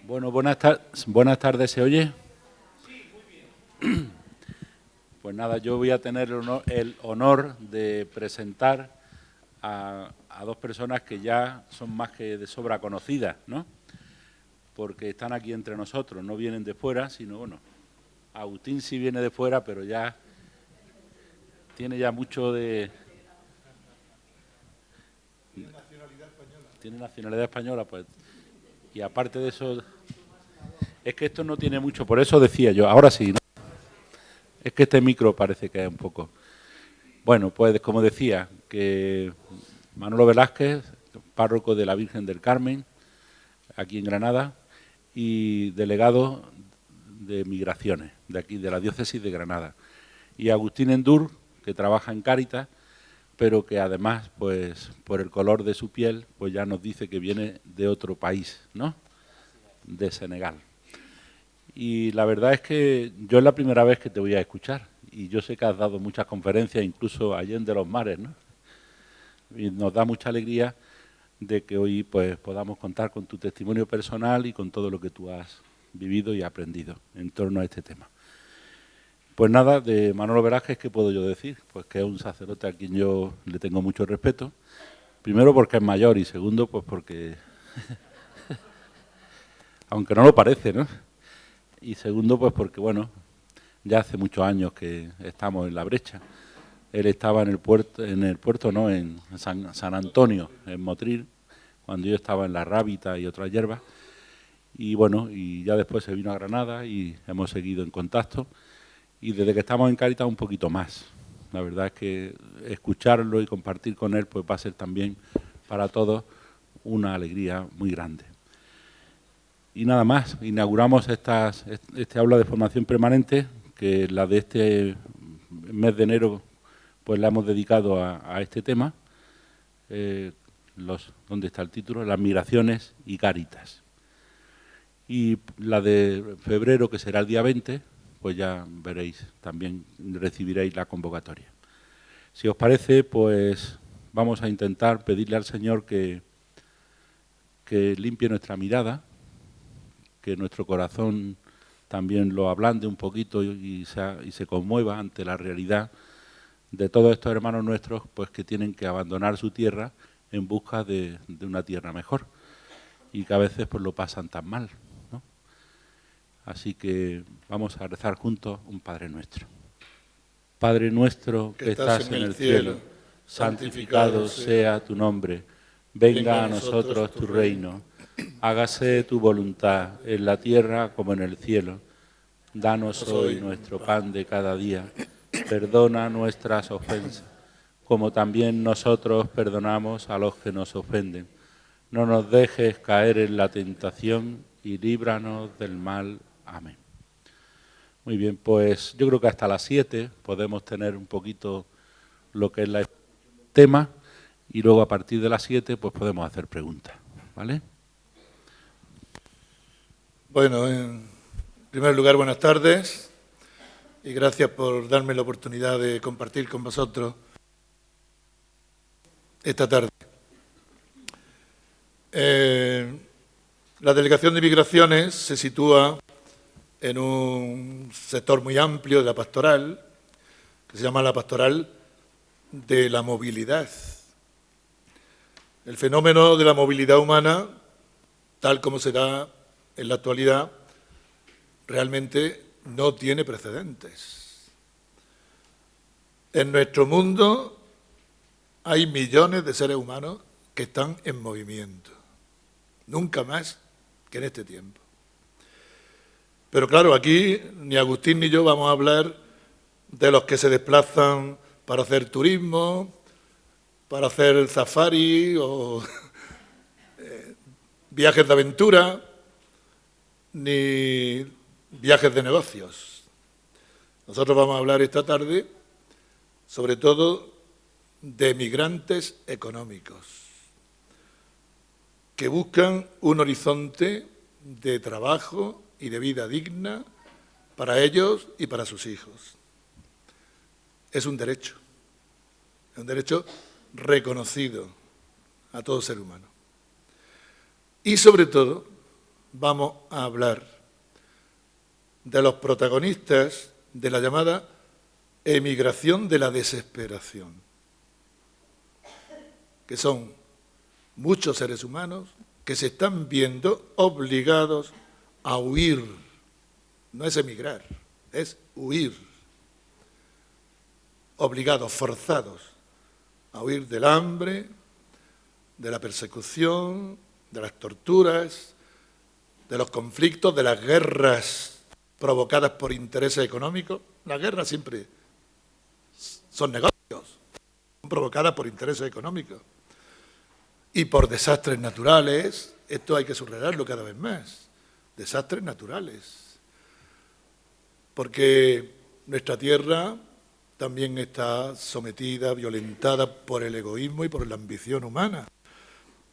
Bueno, buenas tardes, ¿se oye? Sí, muy bien. Pues nada, yo voy a tener el honor de presentar a dos personas que ya son más que de sobra conocidas, ¿no? Porque están aquí entre nosotros, no vienen de fuera, sino, bueno, Agustín sí viene de fuera, pero ya tiene ya mucho de... Tiene nacionalidad española, pues. Y aparte de eso, es que esto no tiene mucho, por eso decía yo, ahora sí, ¿no? Es que este micro parece que es un poco... Bueno, pues como decía, que Manolo Velázquez, párroco de la Virgen del Carmen, aquí en Granada, y delegado de Migraciones, de aquí, de la Diócesis de Granada. Y Agustín Endur, que trabaja en Cáritas, pero que además, pues, por el color de su piel, pues ya nos dice que viene de otro país, ¿no? De Senegal. Y la verdad es que yo es la primera vez que te voy a escuchar, y yo sé que has dado muchas conferencias, incluso allende los mares, ¿no? Y nos da mucha alegría de que hoy pues podamos contar con tu testimonio personal y con todo lo que tú has vivido y aprendido en torno a este tema. Pues nada, de Manolo Velázquez, ¿qué puedo yo decir? Pues que es un sacerdote a quien yo le tengo mucho respeto. Primero porque es mayor y segundo pues porque, aunque no lo parece, ¿no? Y segundo pues porque, bueno, ya hace muchos años que estamos en la brecha. Él estaba en el puerto no, en San Antonio, en Motril, cuando yo estaba en La Rábita y otras hierbas. Y bueno, y ya después se vino a Granada y hemos seguido en contacto. Y desde que estamos en Cáritas un poquito más. La verdad es que escucharlo y compartir con él pues va a ser también para todos una alegría muy grande. Y nada más, inauguramos este aula de formación permanente, que la de este mes de enero pues la hemos dedicado a este tema. ¿Dónde está el título? Las migraciones y Cáritas. Y la de febrero, que será el día 20, pues ya veréis, también recibiréis la convocatoria. Si os parece, pues vamos a intentar pedirle al Señor que limpie nuestra mirada, que nuestro corazón también lo ablande un poquito y se conmueva ante la realidad de todos estos hermanos nuestros pues que tienen que abandonar su tierra en busca de una tierra mejor y que a veces pues lo pasan tan mal, ¿no? Así que vamos a rezar juntos un Padre Nuestro. Padre nuestro que estás en el cielo, santificado sea tu nombre. Venga a nosotros tu reino. Hágase tu voluntad en la tierra como en el cielo. Danos hoy nuestro pan de cada día. Perdona nuestras ofensas, como también nosotros perdonamos a los que nos ofenden. No nos dejes caer en la tentación y líbranos del mal. Amén. Muy bien, pues yo creo que hasta las 7 podemos tener un poquito lo que es el tema y luego a partir de las 7 pues podemos hacer preguntas, ¿vale? Bueno, en primer lugar, buenas tardes y gracias por darme la oportunidad de compartir con vosotros esta tarde. La Delegación de Migraciones se sitúa en un sector muy amplio de la pastoral, que se llama la pastoral de la movilidad. El fenómeno de la movilidad humana, tal como se da en la actualidad, realmente no tiene precedentes. En nuestro mundo hay millones de seres humanos que están en movimiento, nunca más que en este tiempo. Pero claro, aquí ni Agustín ni yo vamos a hablar de los que se desplazan para hacer turismo, para hacer el safari o viajes de aventura, ni viajes de negocios. Nosotros vamos a hablar esta tarde, sobre todo, de migrantes económicos que buscan un horizonte de trabajo y de vida digna para ellos y para sus hijos. Es un derecho reconocido a todo ser humano. Y sobre todo, vamos a hablar de los protagonistas de la llamada emigración de la desesperación, que son muchos seres humanos que se están viendo obligados a huir. No es emigrar, es huir. Obligados, forzados a huir del hambre, de la persecución, de las torturas, de los conflictos, de las guerras provocadas por intereses económicos. Las guerras siempre son negocios, son provocadas por intereses económicos y por desastres naturales. Esto hay que subrayarlo cada vez más, desastres naturales, porque nuestra tierra también está sometida, violentada por el egoísmo y por la ambición humana.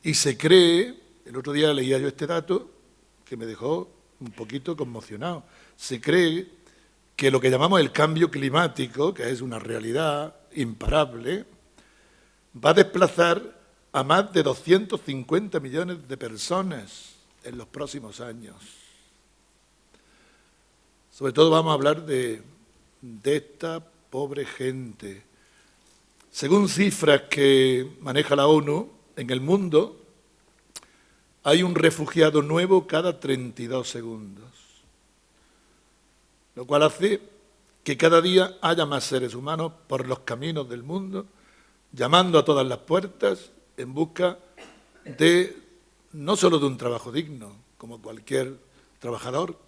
Y se cree, el otro día leía yo este dato que me dejó un poquito conmocionado, se cree que lo que llamamos el cambio climático, que es una realidad imparable, va a desplazar a más de 250 millones de personas en los próximos años. Sobre todo vamos a hablar de esta pobre gente. Según cifras que maneja la ONU, en el mundo hay un refugiado nuevo cada 32 segundos, lo cual hace que cada día haya más seres humanos por los caminos del mundo, llamando a todas las puertas en busca de, no solo de un trabajo digno, como cualquier trabajador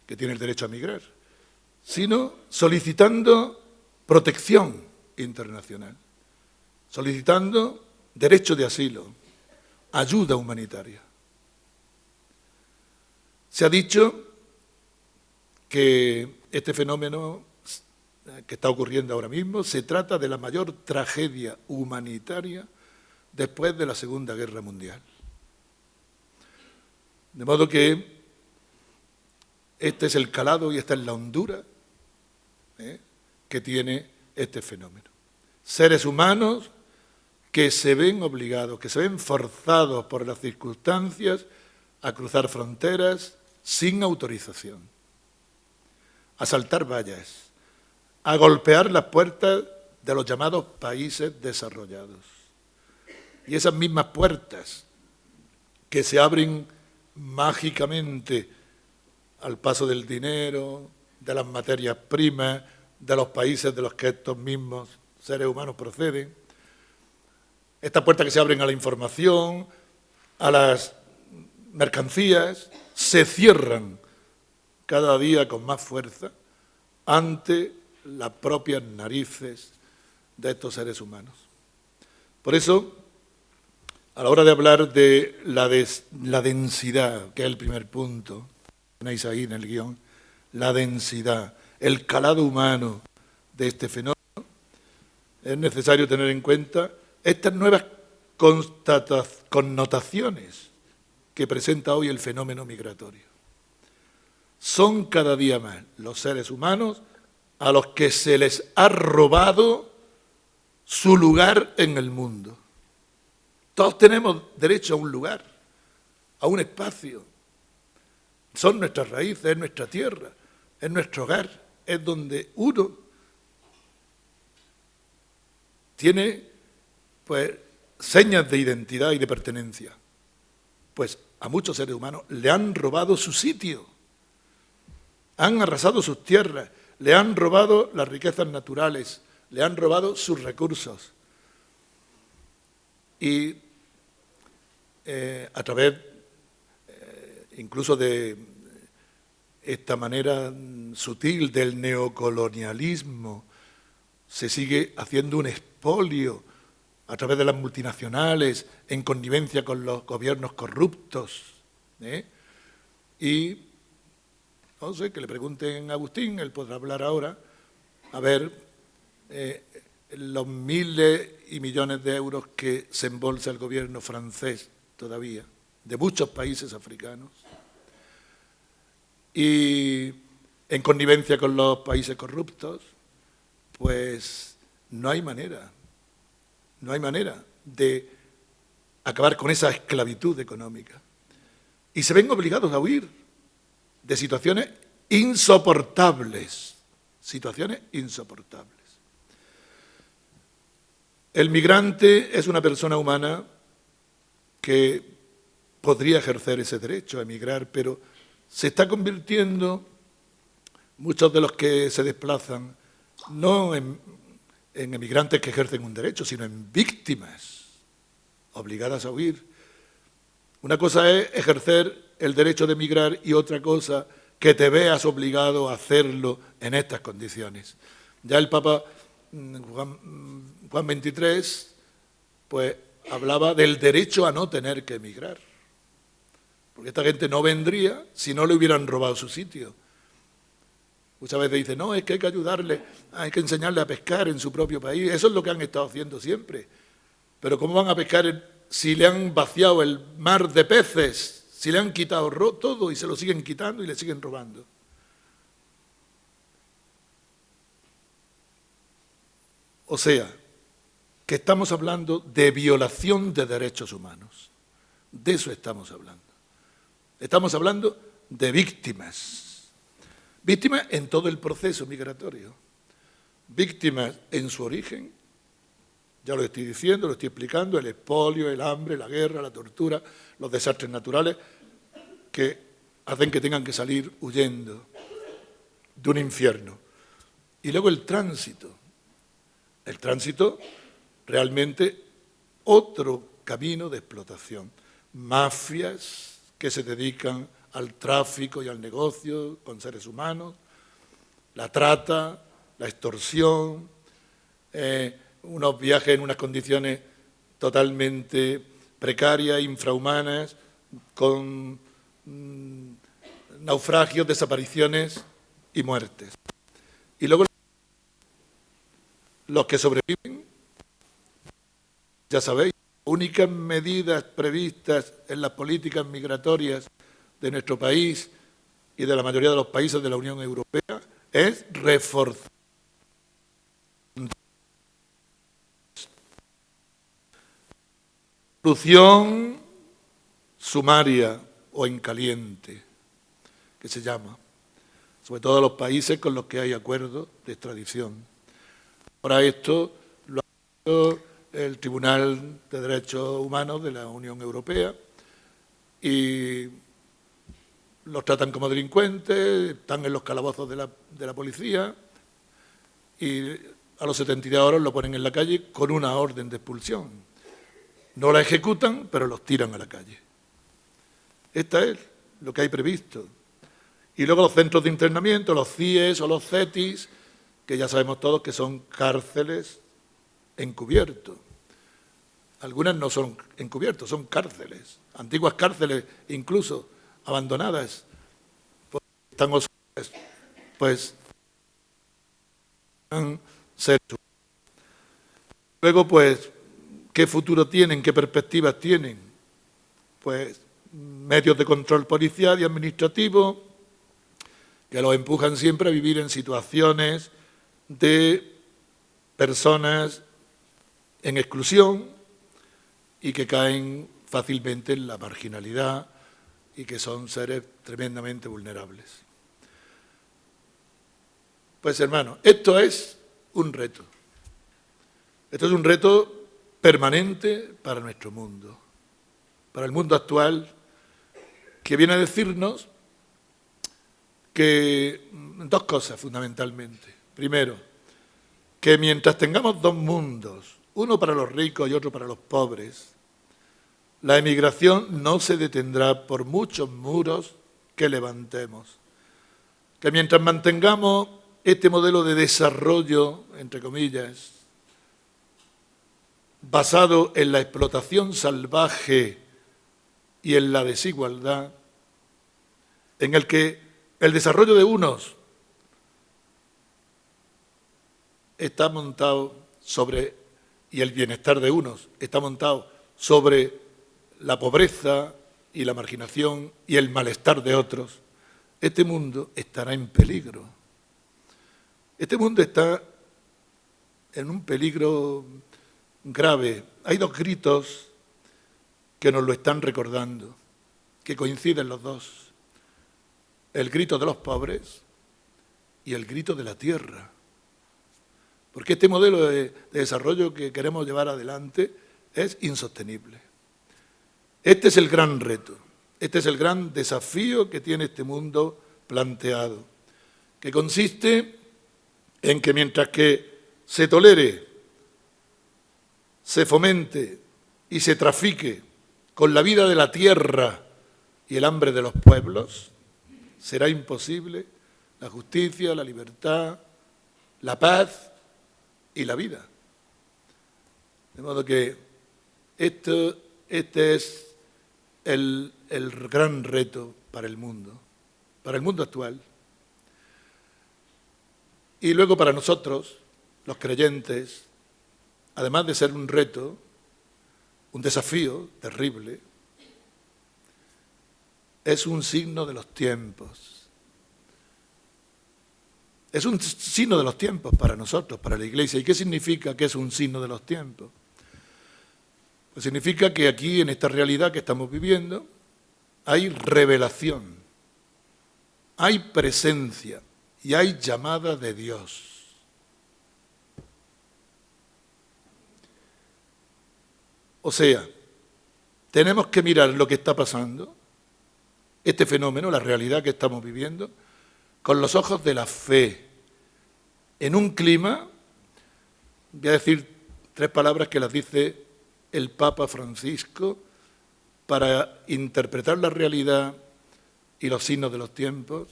que tiene el derecho a migrar, sino solicitando protección internacional, solicitando derecho de asilo, ayuda humanitaria. Se ha dicho que este fenómeno que está ocurriendo ahora mismo se trata de la mayor tragedia humanitaria después de la Segunda Guerra Mundial. De modo que este es el calado y esta es la hondura que tiene este fenómeno. Seres humanos que se ven obligados, que se ven forzados por las circunstancias a cruzar fronteras sin autorización, a saltar vallas, a golpear las puertas de los llamados países desarrollados. Y esas mismas puertas que se abren mágicamente al paso del dinero, de las materias primas, de los países de los que estos mismos seres humanos proceden, estas puertas que se abren a la información, a las mercancías, se cierran cada día con más fuerza ante las propias narices de estos seres humanos. Por eso, a la hora de hablar de la densidad, que es el primer punto, tenéis ahí en el guión, la densidad, el calado humano de este fenómeno, es necesario tener en cuenta estas nuevas connotaciones que presenta hoy el fenómeno migratorio. Son cada día más los seres humanos a los que se les ha robado su lugar en el mundo. Todos tenemos derecho a un lugar, a un espacio. Son nuestras raíces, es nuestra tierra, es nuestro hogar, es donde uno tiene, pues, señas de identidad y de pertenencia. Pues a muchos seres humanos le han robado su sitio, han arrasado sus tierras, le han robado las riquezas naturales, le han robado sus recursos. Y a través incluso de esta manera sutil del neocolonialismo, se sigue haciendo un expolio a través de las multinacionales, en connivencia con los gobiernos corruptos. Y, no sé, que le pregunten a Agustín, él podrá hablar ahora, a ver los miles y millones de euros que se embolsa el gobierno francés todavía, de muchos países africanos, y en connivencia con los países corruptos, pues no hay manera de acabar con esa esclavitud económica. y se ven obligados a huir de situaciones insoportables. Situaciones insoportables. El migrante es una persona humana que podría ejercer ese derecho a emigrar, pero se está convirtiendo, muchos de los que se desplazan, no en emigrantes que ejercen un derecho, sino en víctimas obligadas a huir. Una cosa es ejercer el derecho de emigrar y otra cosa que te veas obligado a hacerlo en estas condiciones. Ya el Papa Juan XXIII pues hablaba del derecho a no tener que emigrar, porque esta gente no vendría si no le hubieran robado su sitio. Muchas veces dicen, no, es que hay que ayudarle, hay que enseñarle a pescar en su propio país. Eso es lo que han estado haciendo siempre. Pero ¿cómo van a pescar si le han vaciado el mar de peces, si le han quitado todo y se lo siguen quitando y le siguen robando? O sea, que estamos hablando de violación de derechos humanos. De eso estamos hablando. Estamos hablando de víctimas. Víctimas en todo el proceso migratorio. Víctimas en su origen. Ya lo estoy diciendo, lo estoy explicando, el expolio, el hambre, la guerra, la tortura, los desastres naturales que hacen que tengan que salir huyendo de un infierno. Y luego el tránsito. El tránsito realmente otro camino de explotación. Mafias que se dedican al tráfico y al negocio con seres humanos, la trata, la extorsión, unos viajes en unas condiciones totalmente precarias, infrahumanas, con naufragios, desapariciones y muertes. Y luego los que sobreviven, ya sabéis, únicas medidas previstas en las políticas migratorias de nuestro país y de la mayoría de los países de la Unión Europea es reforzar solución sumaria o en caliente, que se llama, sobre todo los países con los que hay acuerdos de extradición. Ahora esto lo ha hecho el Tribunal de Derechos Humanos de la Unión Europea y los tratan como delincuentes, están en los calabozos de la policía y a los 72 horas lo ponen en la calle con una orden de expulsión. No la ejecutan, pero los tiran a la calle. Esta es lo que hay previsto. Y luego los centros de internamiento, los CIES o los CETIs, que ya sabemos todos que son cárceles encubiertos. Algunas no son encubiertos, son cárceles, antiguas cárceles incluso abandonadas. Están pues ser. Luego, pues, ¿qué futuro tienen? ¿Qué perspectivas tienen? Pues medios de control policial y administrativo que los empujan siempre a vivir en situaciones de personas en exclusión y que caen fácilmente en la marginalidad y que son seres tremendamente vulnerables. Pues hermanos, esto es un reto. Esto es un reto permanente para nuestro mundo, para el mundo actual, que viene a decirnos que dos cosas fundamentalmente. Primero, que mientras tengamos dos mundos, uno para los ricos y otro para los pobres, la emigración no se detendrá por muchos muros que levantemos. Que mientras mantengamos este modelo de desarrollo, entre comillas, basado en la explotación salvaje y en la desigualdad, en el que el desarrollo de unos está montado sobre, y el bienestar de unos está montado sobre la pobreza y la marginación y el malestar de otros, este mundo estará en peligro. Este mundo está en un peligro grave. Hay dos gritos que nos lo están recordando. que coinciden los dos, el grito de los pobres y el grito de la tierra. Porque este modelo de desarrollo que queremos llevar adelante es insostenible. Este es el gran reto, este es el gran desafío que tiene este mundo planteado, que consiste en que mientras que se tolere, se fomente y se trafique con la vida de la tierra y el hambre de los pueblos, será imposible la justicia, la libertad, la paz y la vida. De modo que este es el gran reto para el mundo actual. Y luego para nosotros, los creyentes, además de ser un reto, un desafío terrible, es un signo de los tiempos. Es un signo de los tiempos para nosotros, para la Iglesia. ¿Y qué significa que es un signo de los tiempos? Pues significa que aquí, en esta realidad que estamos viviendo, hay revelación, hay presencia y hay llamada de Dios. O sea, tenemos que mirar lo que está pasando, este fenómeno, la realidad que estamos viviendo, con los ojos de la fe, en un clima, voy a decir 3 palabras que las dice el Papa Francisco para interpretar la realidad y los signos de los tiempos.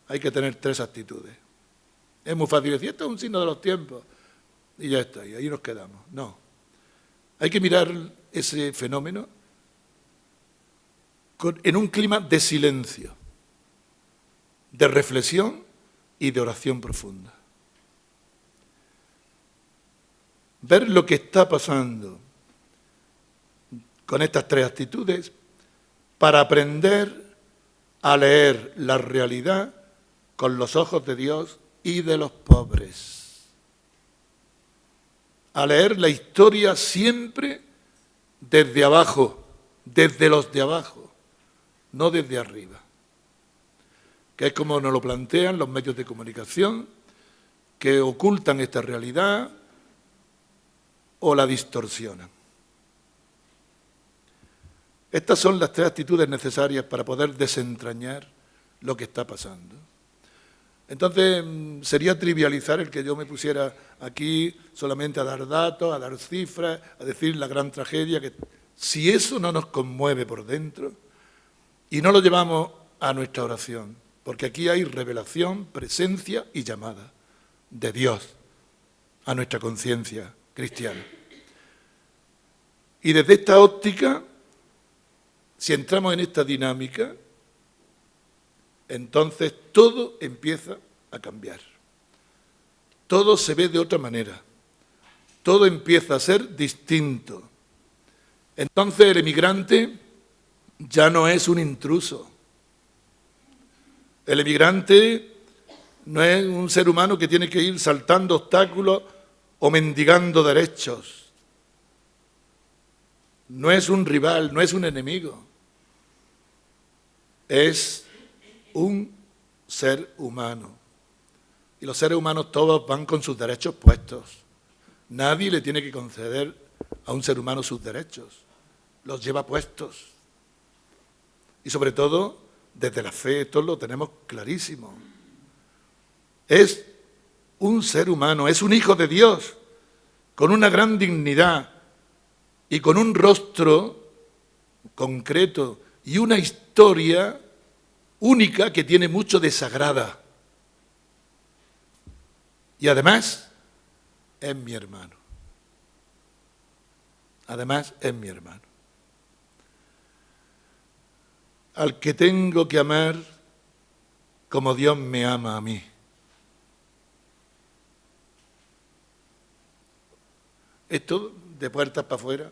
Hay que tener 3 actitudes. Es muy fácil decir, esto es un signo de los tiempos, y ya está, y ahí nos quedamos. No. Hay que mirar ese fenómeno en un clima de silencio, de reflexión y de oración profunda. Ver lo que está pasando con estas 3 actitudes para aprender a leer la realidad con los ojos de Dios y de los pobres. A leer la historia siempre desde abajo, desde los de abajo, no desde arriba. Que es como nos lo plantean los medios de comunicación, que ocultan esta realidad o la distorsionan. Estas son las 3 actitudes necesarias para poder desentrañar lo que está pasando. Entonces, sería trivializar el que yo me pusiera aquí solamente a dar datos, a dar cifras, a decir la gran tragedia, que si eso no nos conmueve por dentro y no lo llevamos a nuestra oración, porque aquí hay revelación, presencia y llamada de Dios a nuestra conciencia cristiana. Y desde esta óptica, si entramos en esta dinámica, entonces todo empieza a cambiar. Todo se ve de otra manera. Todo empieza a ser distinto. Entonces el emigrante ya no es un intruso. El emigrante no es un ser humano que tiene que ir saltando obstáculos o mendigando derechos. No es un rival, no es un enemigo. Es un ser humano. Y los seres humanos todos van con sus derechos puestos. Nadie le tiene que conceder a un ser humano sus derechos. Los lleva puestos. Y sobre todo, desde la fe, esto lo tenemos clarísimo. Es un ser humano, es un hijo de Dios, con una gran dignidad y con un rostro concreto y una historia única que tiene mucho de sagrada. Y además, es mi hermano. Además, es mi hermano. Al que tengo que amar como Dios me ama a mí. Esto, de puertas para afuera,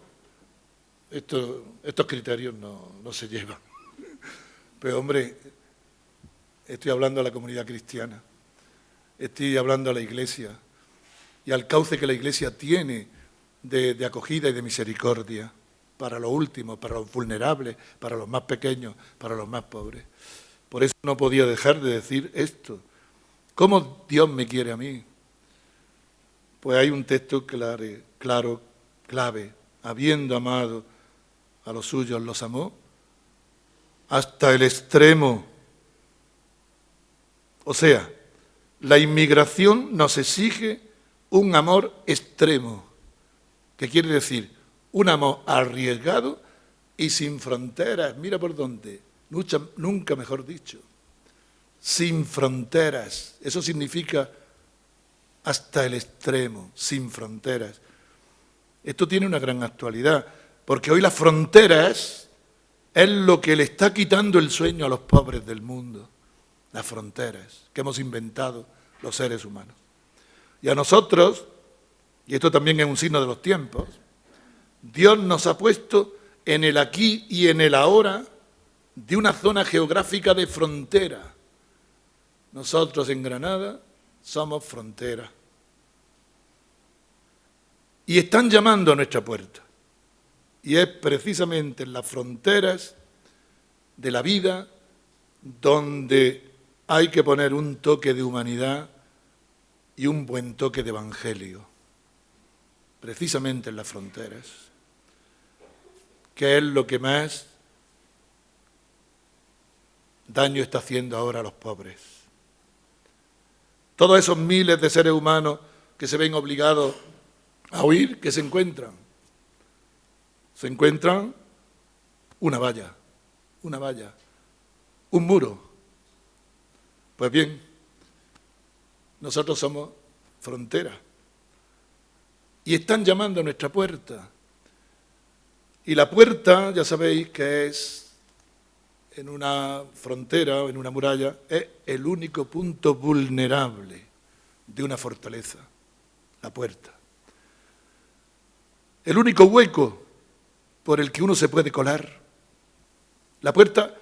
estos criterios no se llevan. Pero, hombre, estoy hablando a la comunidad cristiana, estoy hablando a la Iglesia y al cauce que la Iglesia tiene de acogida y de misericordia para los últimos, para los vulnerables, para los más pequeños, para los más pobres. Por eso no podía dejar de decir esto. ¿Cómo Dios me quiere a mí? Pues hay un texto claro, clave. Habiendo amado a los suyos, los amó hasta el extremo. O sea, la inmigración nos exige un amor extremo. ¿Qué quiere decir? Un amor arriesgado y sin fronteras. Mira por dónde. Nunca mejor dicho. Sin fronteras. Eso significa hasta el extremo, sin fronteras. Esto tiene una gran actualidad, porque hoy las fronteras es lo que le está quitando el sueño a los pobres del mundo. Las fronteras que hemos inventado los seres humanos. Y a nosotros, y esto también es un signo de los tiempos, Dios nos ha puesto en el aquí y en el ahora de una zona geográfica de frontera. Nosotros en Granada somos frontera. Y están llamando a nuestra puerta. Y es precisamente en las fronteras de la vida donde hay que poner un toque de humanidad y un buen toque de evangelio. Precisamente en las fronteras. Que es lo que más daño está haciendo ahora a los pobres. Todos esos miles de seres humanos que se ven obligados a huir, ¿qué se encuentran? Se encuentran una valla, un muro. Pues bien, nosotros somos frontera y están llamando a nuestra puerta. Y la puerta, ya sabéis que es en una frontera o en una muralla, es el único punto vulnerable de una fortaleza, la puerta. El único hueco por el que uno se puede colar. La puerta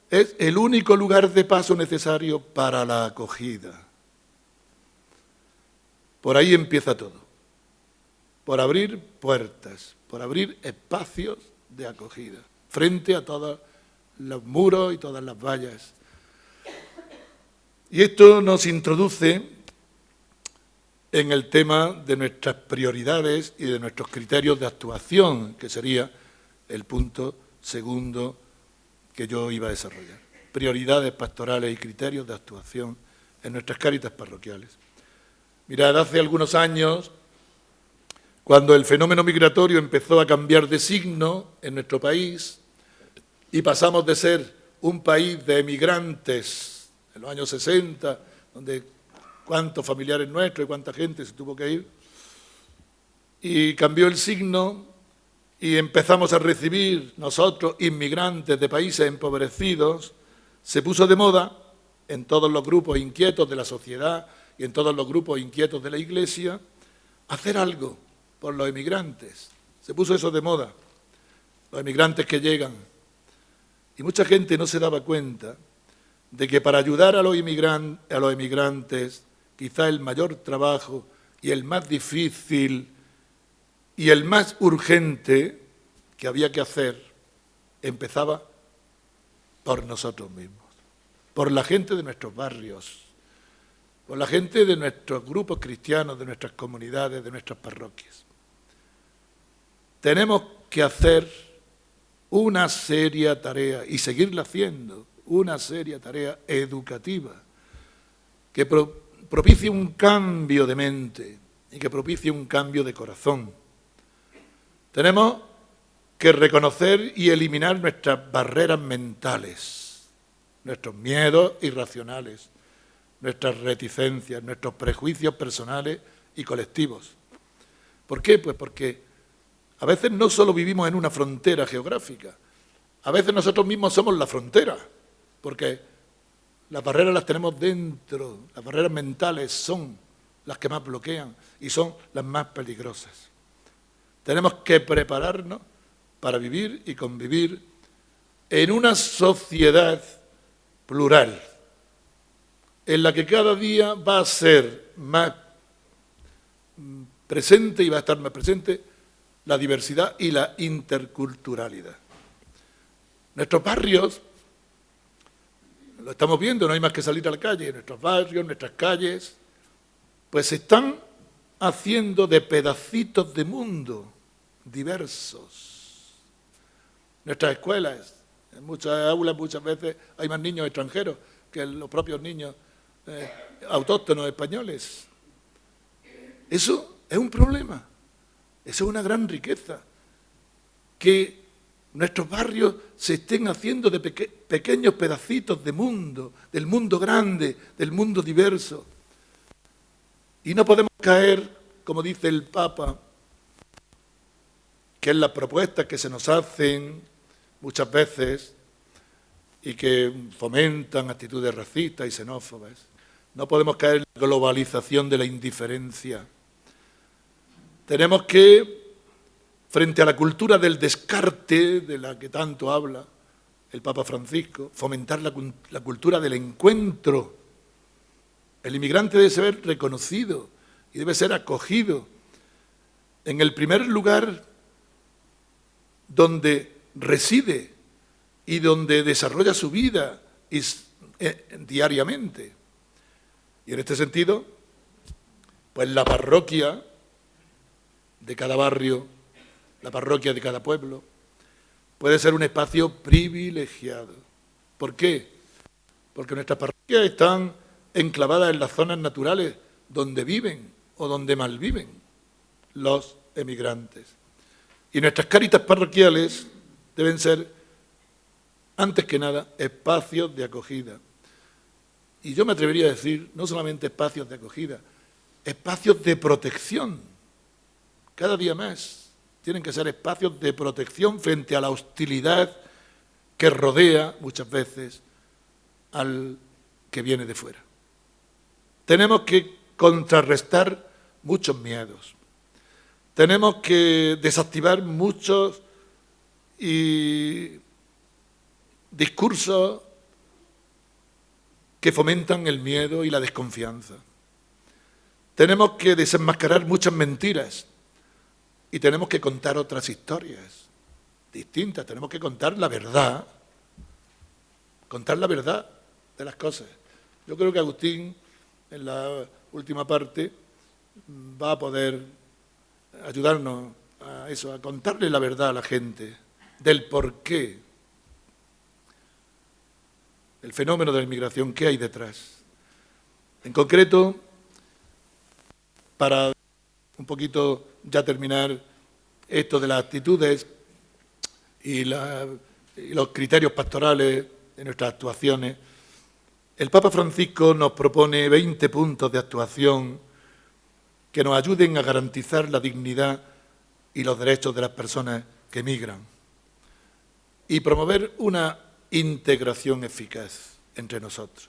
es el único lugar de paso necesario para la acogida. Por ahí empieza todo. Por abrir puertas, por abrir espacios de acogida, frente a todos los muros y todas las vallas. Y esto nos introduce en el tema de nuestras prioridades y de nuestros criterios de actuación, que sería el punto segundo que yo iba a desarrollar. Prioridades pastorales y criterios de actuación en nuestras cáritas parroquiales. Mirad, hace algunos años, cuando el fenómeno migratorio empezó a cambiar de signo en nuestro país y pasamos de ser un país de emigrantes en los años 60, donde cuántos familiares nuestros y cuánta gente se tuvo que ir, y cambió el signo y empezamos a recibir nosotros inmigrantes de países empobrecidos, se puso de moda en todos los grupos inquietos de la sociedad y en todos los grupos inquietos de la Iglesia hacer algo por los emigrantes. Se puso eso de moda, los emigrantes que llegan. Y mucha gente no se daba cuenta de que para ayudar a los emigrantes, quizá el mayor trabajo y el más difícil y el más urgente que había que hacer empezaba por nosotros mismos, por la gente de nuestros barrios, por la gente de nuestros grupos cristianos, de nuestras comunidades, de nuestras parroquias. Tenemos que hacer una seria tarea y seguirla haciendo, una seria tarea educativa que propicie un cambio de mente y que propicie un cambio de corazón. Tenemos que reconocer y eliminar nuestras barreras mentales, nuestros miedos irracionales, nuestras reticencias, nuestros prejuicios personales y colectivos. ¿Por qué? Pues porque a veces no solo vivimos en una frontera geográfica, a veces nosotros mismos somos la frontera, porque las barreras las tenemos dentro, las barreras mentales son las que más bloquean y son las más peligrosas. Tenemos que prepararnos para vivir y convivir en una sociedad plural, en la que cada día va a ser más presente y va a estar más presente la diversidad y la interculturalidad. Nuestros barrios, lo estamos viendo, no hay más que salir a la calle, nuestros barrios, nuestras calles, pues se están haciendo de pedacitos de mundo diversos. Nuestras escuelas, en muchas aulas muchas veces hay más niños extranjeros que los propios niños autóctonos españoles. Eso es un problema, eso es una gran riqueza, que nuestros barrios se estén haciendo de pequeños pedacitos de mundo, del mundo grande, del mundo diverso. Y no podemos caer, como dice el Papa, que es la propuesta que se nos hacen muchas veces y que fomentan actitudes racistas y xenófobas. No podemos caer en la globalización de la indiferencia. Tenemos que, frente a la cultura del descarte, de la que tanto habla el Papa Francisco, fomentar la cultura del encuentro. El inmigrante debe ser reconocido y debe ser acogido en el primer lugar donde reside y donde desarrolla su vida diariamente. Y en este sentido, pues la parroquia de cada barrio, la parroquia de cada pueblo, puede ser un espacio privilegiado. ¿Por qué? Porque nuestras parroquias están enclavadas en las zonas naturales donde viven o donde malviven los emigrantes. Y nuestras cáritas parroquiales deben ser, antes que nada, espacios de acogida. Y yo me atrevería a decir, no solamente espacios de acogida, espacios de protección. Cada día más tienen que ser espacios de protección frente a la hostilidad que rodea muchas veces al que viene de fuera. Tenemos que contrarrestar muchos miedos. Tenemos que desactivar muchos discursos que fomentan el miedo y la desconfianza. Tenemos que desenmascarar muchas mentiras y tenemos que contar otras historias distintas. Tenemos que contar la verdad de las cosas. Yo creo que Agustín, en la última parte, va a poder ayudarnos a eso, a contarle la verdad a la gente del porqué, el fenómeno de la inmigración, qué hay detrás. En concreto, para un poquito ya terminar esto de las actitudes y los criterios pastorales de nuestras actuaciones, el Papa Francisco nos propone 20 puntos de actuación que nos ayuden a garantizar la dignidad y los derechos de las personas que emigran y promover una integración eficaz entre nosotros.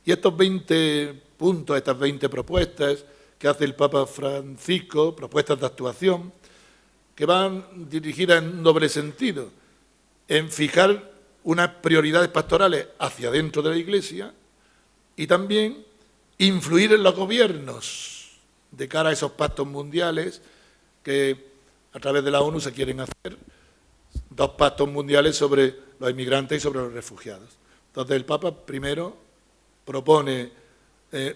Y estos 20 puntos, estas 20 propuestas que hace el Papa Francisco, propuestas de actuación, que van dirigidas en doble sentido, en fijar unas prioridades pastorales hacia dentro de la Iglesia y también influir en los gobiernos de cara a esos pactos mundiales que a través de la ONU se quieren hacer, 2 pactos mundiales sobre los inmigrantes y sobre los refugiados. Entonces el Papa primero propone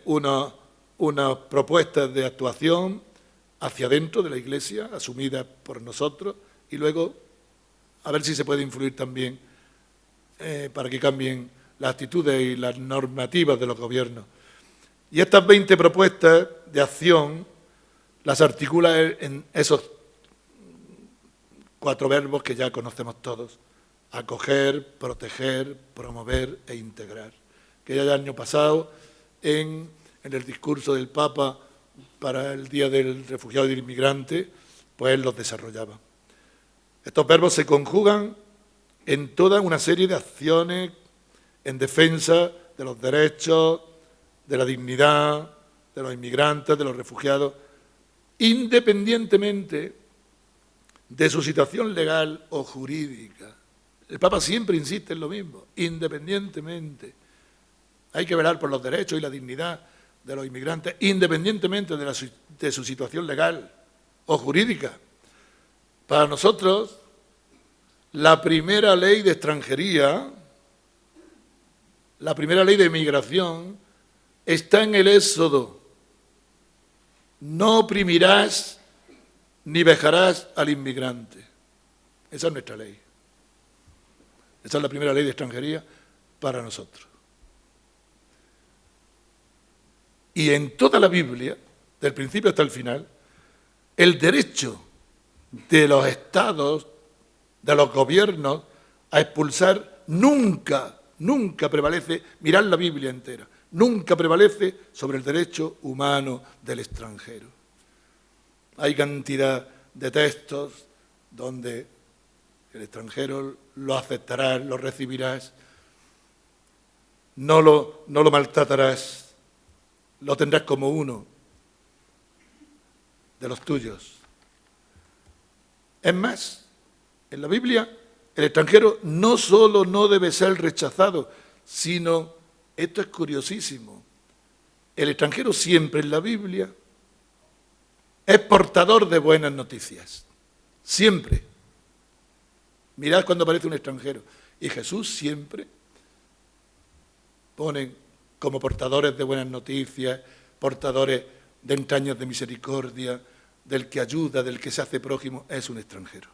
unas propuestas de actuación hacia dentro de la Iglesia, asumidas por nosotros, y luego a ver si se puede influir también para que cambien las actitudes y las normativas de los gobiernos. Y estas 20 propuestas de acción las articula en esos 4 verbos que ya conocemos todos: acoger, proteger, promover e integrar, que ya el año pasado en el discurso del Papa para el Día del Refugiado y del Inmigrante, pues él los desarrollaba. Estos verbos se conjugan en toda una serie de acciones en defensa de los derechos, de la dignidad de los inmigrantes, de los refugiados, independientemente de su situación legal o jurídica. El Papa siempre insiste en lo mismo, independientemente. Hay que velar por los derechos y la dignidad de los inmigrantes, independientemente de su situación legal o jurídica. Para nosotros, la primera ley de extranjería, la primera ley de migración, está en el Éxodo. No oprimirás ni vejarás al inmigrante. Esa es nuestra ley. Esa es la primera ley de extranjería para nosotros. Y en toda la Biblia, del principio hasta el final, el derecho de los estados, de los gobiernos, a expulsar nunca prevalece, mirad la Biblia entera, nunca prevalece sobre el derecho humano del extranjero. Hay cantidad de textos donde el extranjero lo aceptarás, lo recibirás, no lo maltratarás, lo tendrás como uno de los tuyos. Es más, en la Biblia el extranjero no solo no debe ser rechazado, sino, esto es curiosísimo, el extranjero siempre en la Biblia es portador de buenas noticias, siempre. Mirad cuando aparece un extranjero. Y Jesús siempre pone como portadores de buenas noticias, portadores de entrañas de misericordia, del que ayuda, del que se hace prójimo, es un extranjero.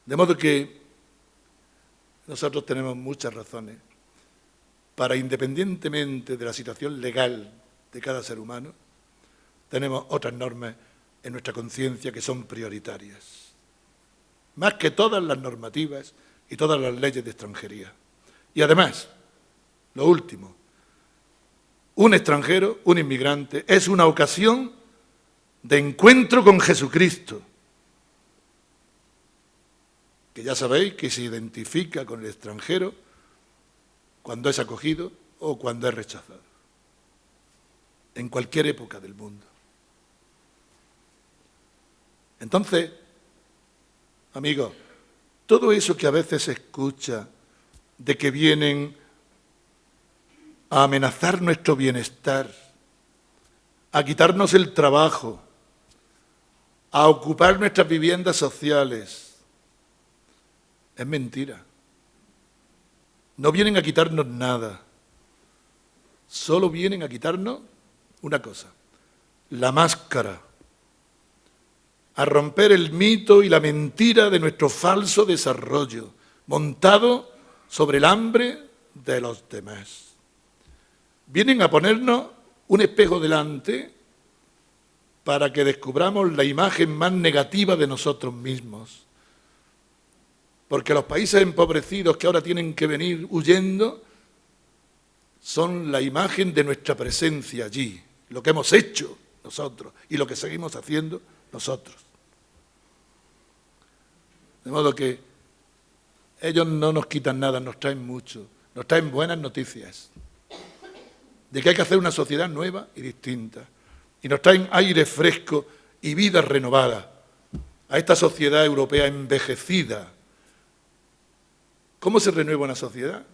De modo que nosotros tenemos muchas razones para, independientemente de la situación legal de cada ser humano, tenemos otras normas en nuestra conciencia que son prioritarias, más que todas las normativas y todas las leyes de extranjería. Y además, lo último, un extranjero, un inmigrante, es una ocasión de encuentro con Jesucristo, que ya sabéis que se identifica con el extranjero cuando es acogido o cuando es rechazado, en cualquier época del mundo. Entonces, amigos, todo eso que a veces se escucha de que vienen a amenazar nuestro bienestar, a quitarnos el trabajo, a ocupar nuestras viviendas sociales, es mentira. No vienen a quitarnos nada, solo vienen a quitarnos una cosa, la máscara, a romper el mito y la mentira de nuestro falso desarrollo, montado sobre el hambre de los demás. Vienen a ponernos un espejo delante para que descubramos la imagen más negativa de nosotros mismos. Porque los países empobrecidos que ahora tienen que venir huyendo son la imagen de nuestra presencia allí, lo que hemos hecho nosotros y lo que seguimos haciendo nosotros. De modo que ellos no nos quitan nada, nos traen mucho, nos traen buenas noticias de que hay que hacer una sociedad nueva y distinta. Y nos traen aire fresco y vida renovada a esta sociedad europea envejecida. ¿Cómo se renueva una sociedad?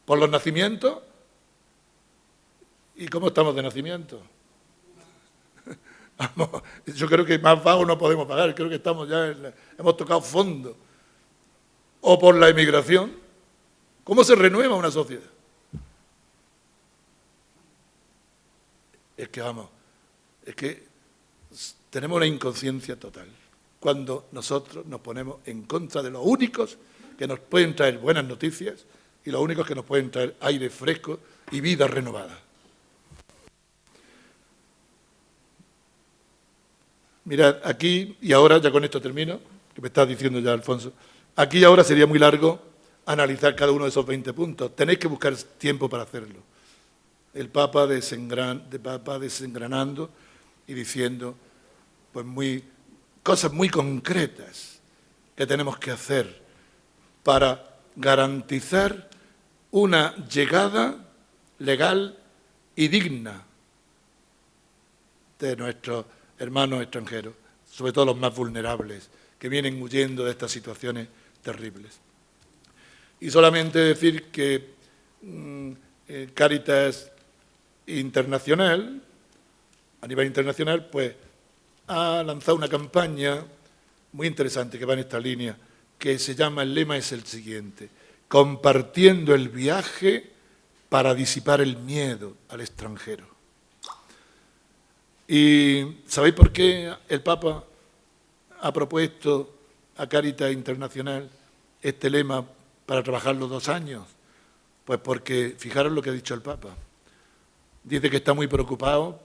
¿Por los nacimientos? ¿Y cómo estamos de nacimiento? Vamos, yo creo que más bajo no podemos pagar, creo que estamos ya, hemos tocado fondo. ¿O por la emigración? ¿Cómo se renueva una sociedad? Es que tenemos una inconsciencia total cuando nosotros nos ponemos en contra de los únicos que nos pueden traer buenas noticias y los únicos que nos pueden traer aire fresco y vida renovada. Mirad, aquí y ahora, ya con esto termino, que me está diciendo ya Alfonso, aquí y ahora sería muy largo analizar cada uno de esos 20 puntos. Tenéis que buscar tiempo para hacerlo. El Papa desengranando y diciendo pues cosas muy concretas que tenemos que hacer para garantizar una llegada legal y digna de nuestros hermanos extranjeros, sobre todo los más vulnerables, que vienen huyendo de estas situaciones terribles. Y solamente decir que Cáritas internacional, a nivel internacional, pues ha lanzado una campaña muy interesante que va en esta línea, que se llama, el lema es el siguiente: compartiendo el viaje para disipar el miedo al extranjero. ¿Y sabéis por qué el Papa ha propuesto a Cáritas Internacional este lema para trabajar los 2 años? Pues porque, fijaros lo que ha dicho el Papa, dice que está muy preocupado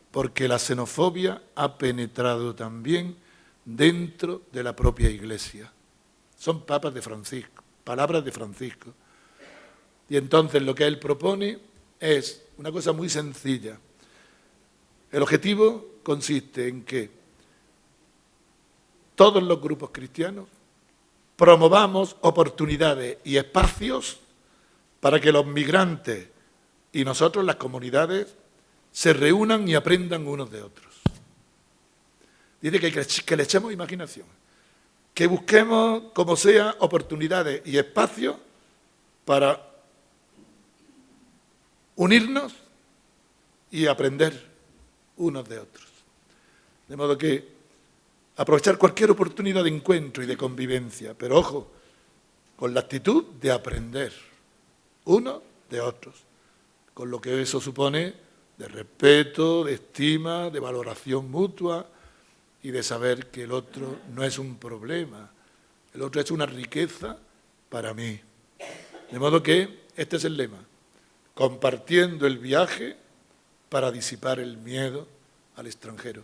porque la xenofobia ha penetrado también dentro de la propia Iglesia. Son palabras de Francisco. Y entonces lo que él propone es una cosa muy sencilla. El objetivo consiste en que todos los grupos cristianos promovamos oportunidades y espacios para que los migrantes y nosotros, las comunidades, se reúnan y aprendan unos de otros. Dice que le echemos imaginación, que busquemos, como sea, oportunidades y espacios para unirnos y aprender unos de otros. De modo que aprovechar cualquier oportunidad de encuentro y de convivencia, pero ojo, con la actitud de aprender unos de otros, con lo que eso supone de respeto, de estima, de valoración mutua y de saber que el otro no es un problema, el otro es una riqueza para mí. De modo que este es el lema: compartiendo el viaje para disipar el miedo al extranjero.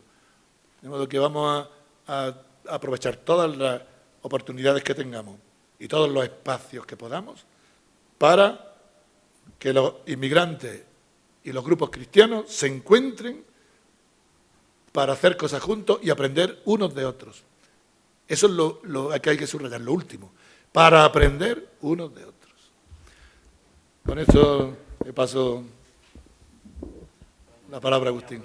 De modo que vamos a aprovechar todas las oportunidades que tengamos y todos los espacios que podamos para que los inmigrantes y los grupos cristianos se encuentren para hacer cosas juntos y aprender unos de otros. Eso es lo que hay que subrayar, lo último, para aprender unos de otros. Con esto le paso la palabra a Agustín.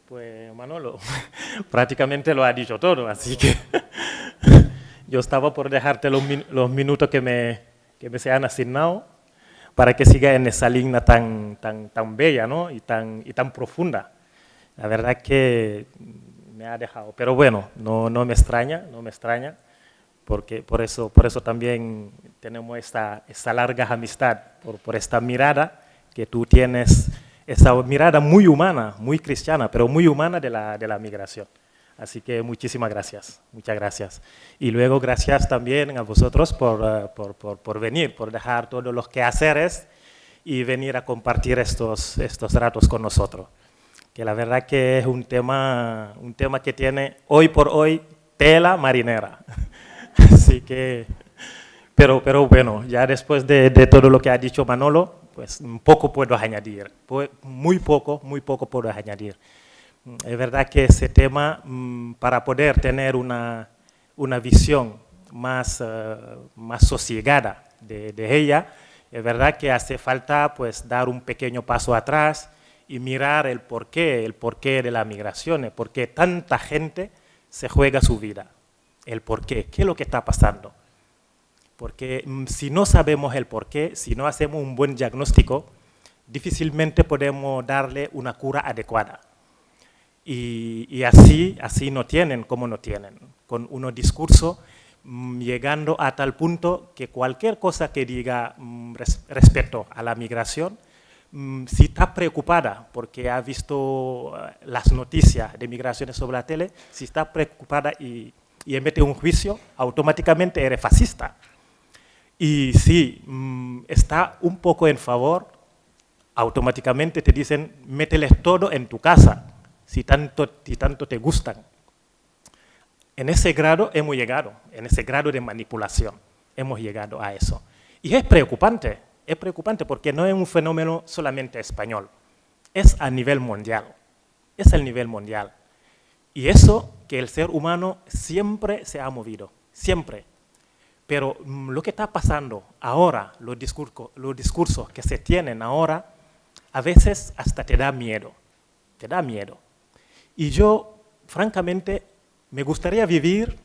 Pues Manolo, prácticamente lo ha dicho todo, así que yo estaba por dejarte los minutos que me se han asignado para que siga en esa línea tan bella, ¿no? y tan profunda. La verdad que me ha dejado, pero bueno, no me extraña, porque por eso también tenemos esta larga amistad, por esta mirada que tú tienes, esa mirada muy humana, muy cristiana, pero muy humana de la migración. Así que muchísimas gracias, muchas gracias. Y luego gracias también a vosotros por venir, por dejar todos los quehaceres y venir a compartir estos ratos con nosotros. Que la verdad que es un tema que tiene hoy por hoy tela marinera. Así que, pero bueno, ya después de todo lo que ha dicho Manolo, pues poco puedo añadir, muy poco puedo añadir. Es verdad que ese tema, para poder tener una visión más sosegada de ella, es verdad que hace falta pues dar un pequeño paso atrás y mirar el porqué de la migración, el por qué tanta gente se juega su vida, el porqué, qué es lo que está pasando. Porque si no sabemos el porqué, si no hacemos un buen diagnóstico, difícilmente podemos darle una cura adecuada. Y así no tienen, como no tienen, con unos discursos llegando a tal punto que cualquier cosa que diga respecto a la migración, si está preocupada porque ha visto las noticias de migraciones sobre la tele, si está preocupada y emite un juicio, automáticamente eres fascista. Y si está un poco en favor, automáticamente te dicen, mételes todo en tu casa, si tanto te gustan. En ese grado hemos llegado, en ese grado de manipulación, hemos llegado a eso. Y es preocupante porque no es un fenómeno solamente español, es a nivel mundial, es el nivel mundial. Y eso que el ser humano siempre se ha movido, siempre. Pero lo que está pasando ahora, los discursos que se tienen ahora, a veces hasta te da miedo. Te da miedo. Y yo, francamente, me gustaría vivir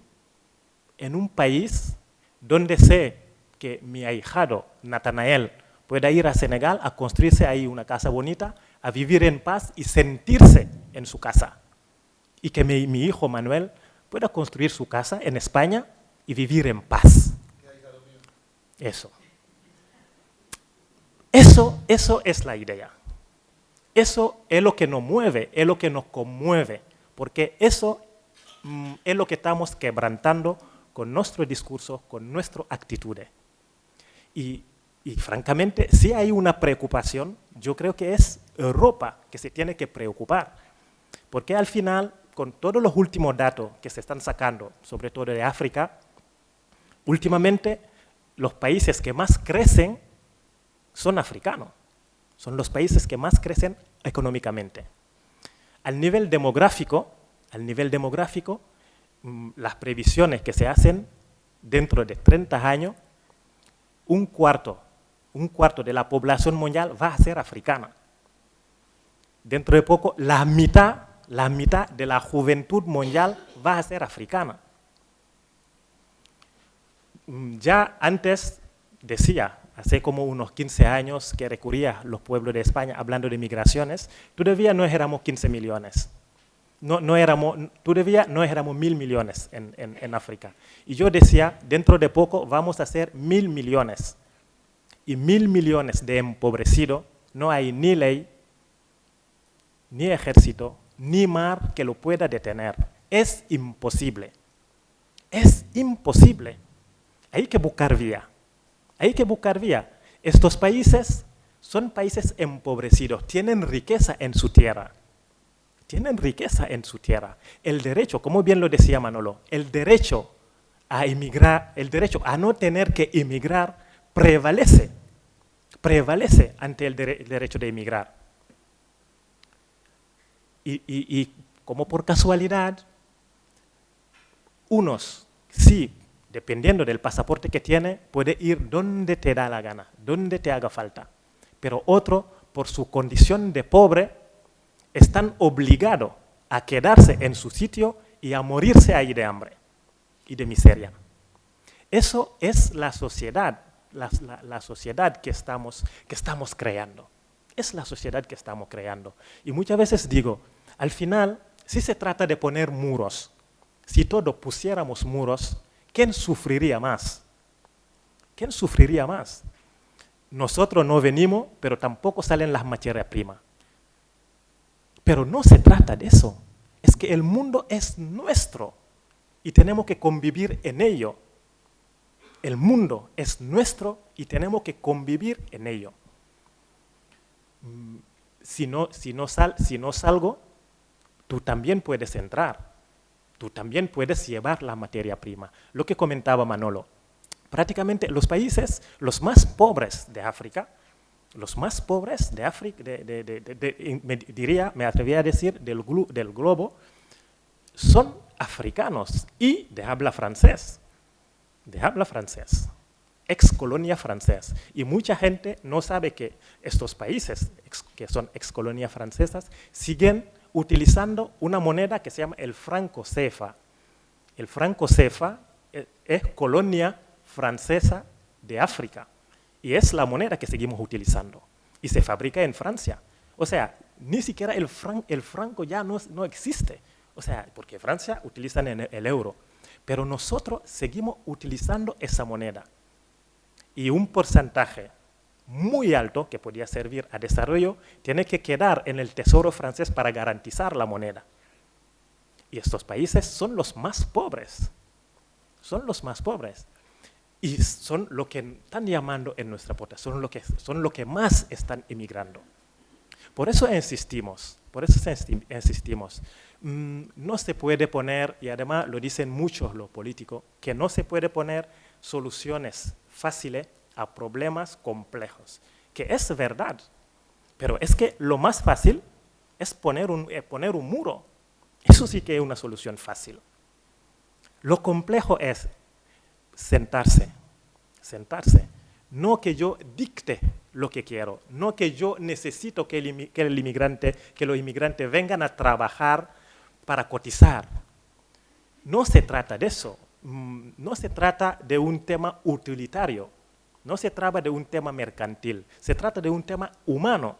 en un país donde sé que mi ahijado, Natanael, pueda ir a Senegal a construirse ahí una casa bonita, a vivir en paz y sentirse en su casa. Y que mi hijo Manuel pueda construir su casa en España y vivir en paz. Eso. Eso es la idea. Eso es lo que nos mueve, es lo que nos conmueve, porque eso es lo que estamos quebrantando con nuestro discurso, con nuestras actitudes. Y francamente, si hay una preocupación, yo creo que es Europa que se tiene que preocupar, porque al final, con todos los últimos datos que se están sacando, sobre todo de África, últimamente los países que más crecen son africanos. Son los países que más crecen económicamente. Al nivel demográfico, las previsiones que se hacen dentro de 30 años, un cuarto de la población mundial va a ser africana. Dentro de poco, la mitad de la juventud mundial va a ser africana. Ya antes decía, hace como unos 15 años que recurría a los pueblos de España hablando de migraciones, todavía no éramos 15 millones. Todavía no éramos 1.000 millones en África. Y yo decía, dentro de poco vamos a ser 1.000 millones. Y 1.000 millones de empobrecidos, no hay ni ley, ni ejército, ni mar que lo pueda detener. Es imposible. Es imposible. Hay que buscar vía. Hay que buscar vía. Estos países son países empobrecidos, tienen riqueza en su tierra. Tienen riqueza en su tierra. El derecho, como bien lo decía Manolo, el derecho a emigrar, el derecho a no tener que emigrar prevalece ante el derecho de emigrar. Y como por casualidad, unos sí, dependiendo del pasaporte que tiene, puede ir donde te da la gana, donde te haga falta. Pero otro, por su condición de pobre, están obligados a quedarse en su sitio y a morirse ahí de hambre y de miseria. Eso es la sociedad, la sociedad que estamos creando. Es la sociedad que estamos creando. Y muchas veces digo, al final, si se trata de poner muros, si todos pusiéramos muros, ¿quién sufriría más? ¿Quién sufriría más? Nosotros no venimos, pero tampoco salen las materias primas. Pero no se trata de eso. Es que el mundo es nuestro y tenemos que convivir en ello. El mundo es nuestro y tenemos que convivir en ello. Si no salgo, tú también puedes entrar. Tú también puedes llevar la materia prima. Lo que comentaba Manolo, prácticamente los países, los más pobres de África, me atrevería a decir, del globo, son africanos y de habla francés, ex colonia francesa. Y mucha gente no sabe que estos países, que son ex colonias francesas, siguen utilizando una moneda que se llama el franco CFA. El franco CFA es colonia francesa de África y es la moneda que seguimos utilizando y se fabrica en Francia. O sea, ni siquiera el franco ya no existe, o sea, porque Francia utilizan el euro, pero nosotros seguimos utilizando esa moneda y un porcentaje muy alto que podría servir a desarrollo tiene que quedar en el tesoro francés para garantizar la moneda. Y estos países son los más pobres, y son lo que están llamando en nuestra puerta, son lo que más están emigrando. Por eso insistimos, no se puede poner, y además lo dicen muchos los políticos, que no se puede poner soluciones fáciles a problemas complejos, que es verdad, pero es que lo más fácil es poner un muro. Eso sí que es una solución fácil. Lo complejo es sentarse, no que yo dicte lo que quiero, no que yo necesito que los inmigrantes vengan a trabajar para cotizar. No se trata de eso, no se trata de un tema utilitario, no se trata de un tema mercantil, se trata de un tema humano,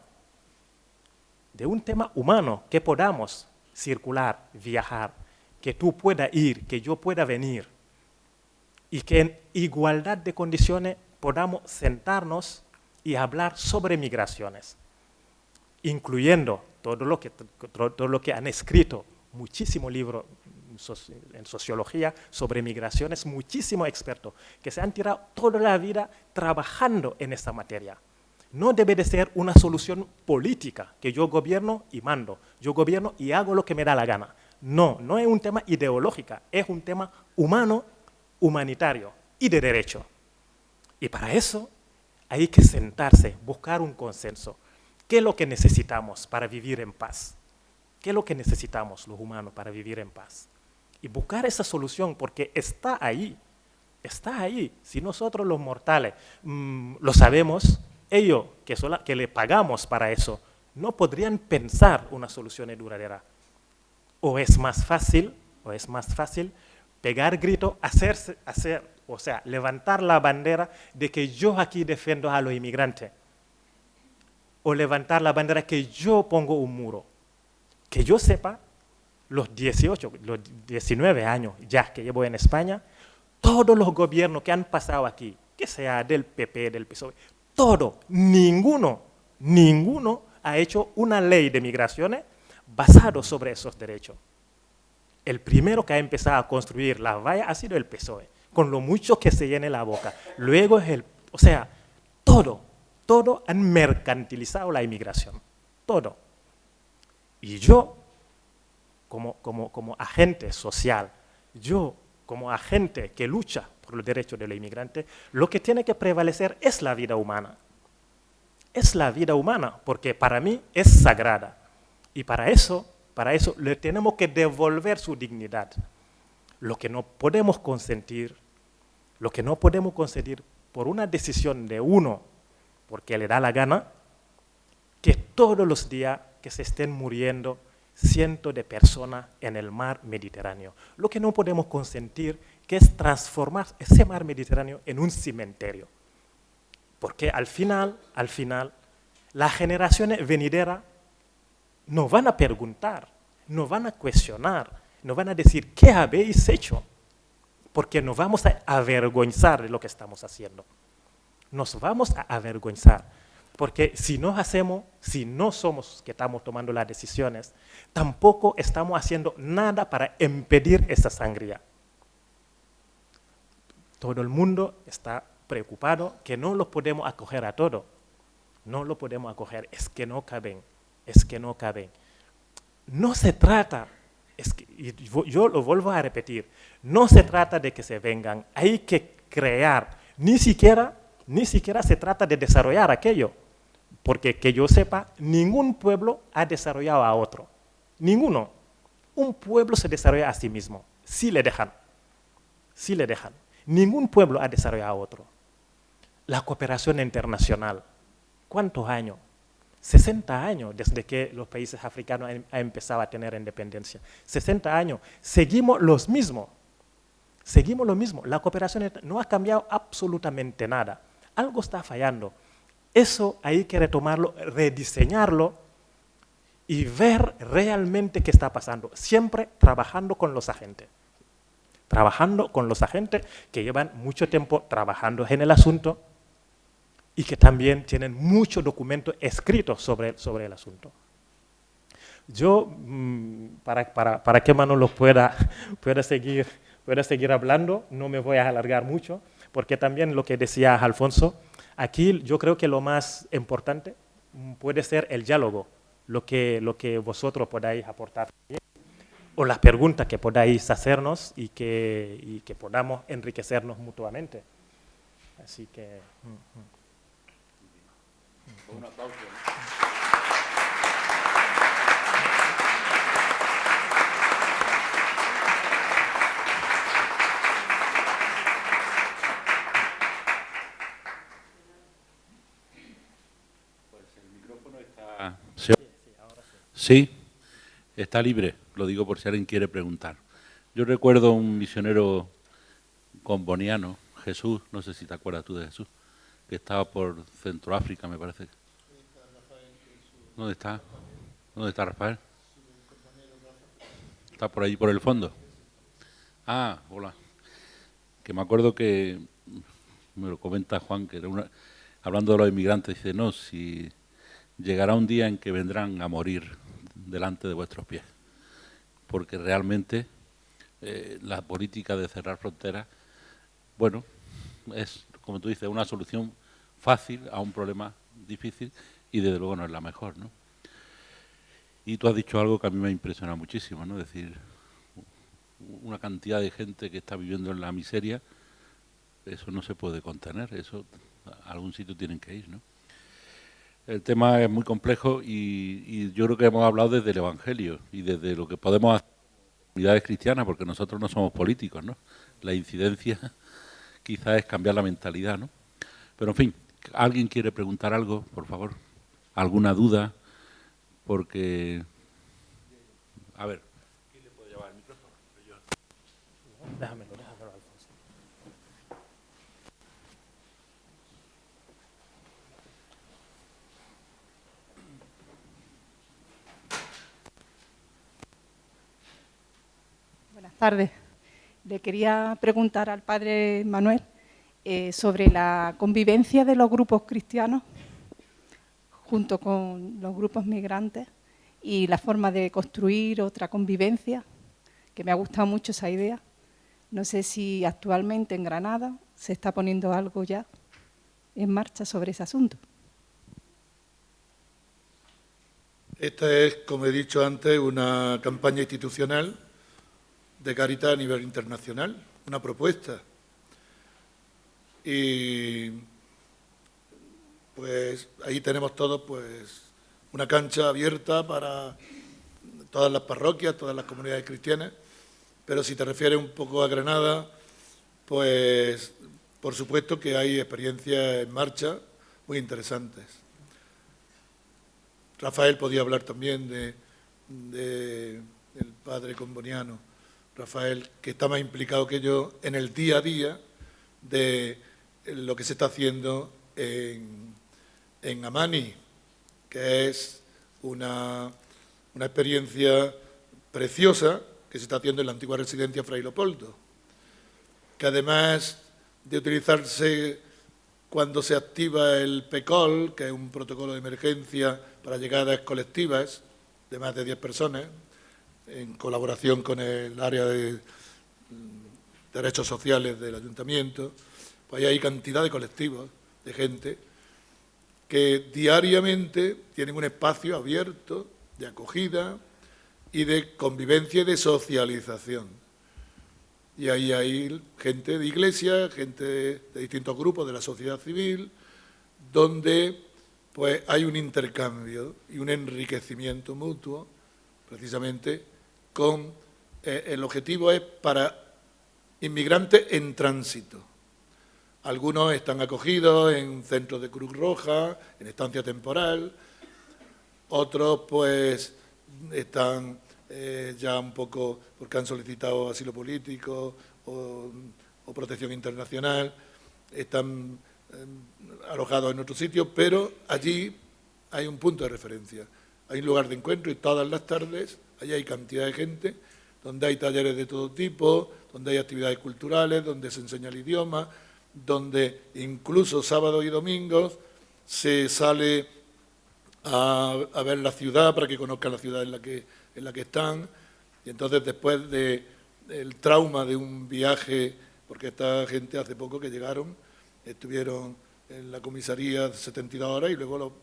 que podamos circular, viajar, que tú puedas ir, que yo pueda venir, y que en igualdad de condiciones podamos sentarnos y hablar sobre migraciones, incluyendo todo lo que han escrito, muchísimos libros en sociología sobre migraciones, muchísimos expertos que se han tirado toda la vida trabajando en esta materia. No debe de ser una solución política, que yo gobierno y mando, yo gobierno y hago lo que me da la gana. No, no es un tema ideológico, es un tema humano, humanitario y de derecho. Y para eso hay que sentarse, buscar un consenso. ¿Qué es lo que necesitamos para vivir en paz? ¿Qué es lo que necesitamos los humanos para vivir en paz? Y buscar esa solución, porque está ahí. Está ahí. Si nosotros los mortales lo sabemos, ellos que le pagamos para eso, no podrían pensar una solución duradera. O es más fácil pegar grito, levantar la bandera de que yo aquí defiendo a los inmigrantes. O levantar la bandera que yo pongo un muro. Que yo sepa, los 19 años ya que llevo en España, todos los gobiernos que han pasado aquí, que sea del PP, del PSOE, ninguno ha hecho una ley de migraciones basada sobre esos derechos. El primero que ha empezado a construir las vallas ha sido el PSOE, con lo mucho que se llene la boca. Luego todo han mercantilizado la inmigración, todo. Y yo, como agente social, yo como agente que lucha por los derechos de los inmigrantes, lo que tiene que prevalecer es la vida humana. Es la vida humana, porque para mí es sagrada. Y para eso le tenemos que devolver su dignidad. Lo que no podemos consentir por una decisión de uno, porque le da la gana, que todos los días que se estén muriendo cientos de personas en el mar Mediterráneo. Lo que no podemos consentir que es transformar ese mar Mediterráneo en un cementerio. Porque al final, las generaciones venideras nos van a preguntar, nos van a cuestionar, nos van a decir, ¿qué habéis hecho? Porque nos vamos a avergonzar de lo que estamos haciendo. Nos vamos a avergonzar. Porque si no somos que estamos tomando las decisiones, tampoco estamos haciendo nada para impedir esa sangría. Todo el mundo está preocupado que no los podemos acoger a todos. No lo podemos acoger, es que no caben. No se trata, yo lo vuelvo a repetir, no se trata de que se vengan, hay que crear, ni siquiera se trata de desarrollar aquello, porque que yo sepa, ningún pueblo ha desarrollado a otro, ninguno. Un pueblo se desarrolla a sí mismo, si le dejan. Ningún pueblo ha desarrollado a otro. La cooperación internacional, ¿cuántos años? 60 años desde que los países africanos han empezado a tener independencia. 60 años. Seguimos lo mismo. La cooperación no ha cambiado absolutamente nada. Algo está fallando. Eso hay que retomarlo, rediseñarlo y ver realmente qué está pasando. Siempre trabajando con los agentes. Que llevan mucho tiempo trabajando en el asunto y que también tienen muchos documentos escritos sobre el asunto. Yo, para que Manolo pueda seguir hablando, no me voy a alargar mucho, porque también lo que decía Alfonso, aquí yo creo que lo más importante puede ser el diálogo, lo que vosotros podáis aportar, o las preguntas que podáis hacernos y que podamos enriquecernos mutuamente. Así que... Un aplauso. Sí, está libre, lo digo por si alguien quiere preguntar. Yo recuerdo un misionero comboniano, Jesús, no sé si te acuerdas tú de Jesús, que estaba por Centroáfrica, me parece. ¿Dónde está? ¿Dónde está Rafael? Está por ahí, por el fondo. Ah, hola. Que me acuerdo que me lo comenta Juan, que era hablando de los inmigrantes, dice, no, si llegará un día en que vendrán a morir delante de vuestros pies, porque realmente la política de cerrar fronteras, bueno, es, como tú dices, una solución fácil a un problema difícil y desde luego no es la mejor, ¿no? Y tú has dicho algo que a mí me ha impresionado muchísimo, ¿no? Es decir, una cantidad de gente que está viviendo en la miseria, eso no se puede contener, eso a algún sitio tienen que ir, ¿no? El tema es muy complejo y yo creo que hemos hablado desde el Evangelio y desde lo que podemos hacer en comunidades cristianas, porque nosotros no somos políticos, ¿no? La incidencia quizás es cambiar la mentalidad, ¿no? Pero en fin, ¿alguien quiere preguntar algo, por favor? ¿Alguna duda? Porque, a ver, ¿quién le puede llevar el micrófono? Déjamelo, Alfonso. Buenas tardes. Le quería preguntar al padre Manuel sobre la convivencia de los grupos cristianos junto con los grupos migrantes y la forma de construir otra convivencia, que me ha gustado mucho esa idea. No sé si actualmente en Granada se está poniendo algo ya en marcha sobre ese asunto. Esta es, como he dicho antes, una campaña institucional de Caritas a nivel internacional, una propuesta. Y pues ahí tenemos todos pues una cancha abierta para todas las parroquias, todas las comunidades cristianas, pero si te refieres un poco a Granada, pues por supuesto que hay experiencias en marcha muy interesantes. Rafael podía hablar también del padre comboniano, Rafael, que está más implicado que yo en el día a día de lo que se está haciendo en Amani, que es una experiencia preciosa que se está haciendo en la antigua residencia Fray Leopoldo, que además de utilizarse cuando se activa el PECOL, que es un protocolo de emergencia para llegadas colectivas de más de 10 personas, en colaboración con el área de derechos sociales del ayuntamiento, pues hay cantidad de colectivos, de gente, que diariamente tienen un espacio abierto de acogida y de convivencia y de socialización. Y ahí hay gente de iglesia, gente de distintos grupos de la sociedad civil, donde pues hay un intercambio y un enriquecimiento mutuo, precisamente con el objetivo es para inmigrantes en tránsito. Algunos están acogidos en centros de Cruz Roja, en estancia temporal, otros pues están ya un poco porque han solicitado asilo político o protección internacional, están alojados en otro sitio, pero allí hay un punto de referencia, hay un lugar de encuentro y todas las tardes allí hay cantidad de gente, donde hay talleres de todo tipo, donde hay actividades culturales, donde se enseña el idioma, donde incluso sábados y domingos se sale a ver la ciudad para que conozcan la ciudad en la que están. Y entonces después del trauma de un viaje, porque esta gente hace poco que llegaron, estuvieron en la comisaría 72 horas y luego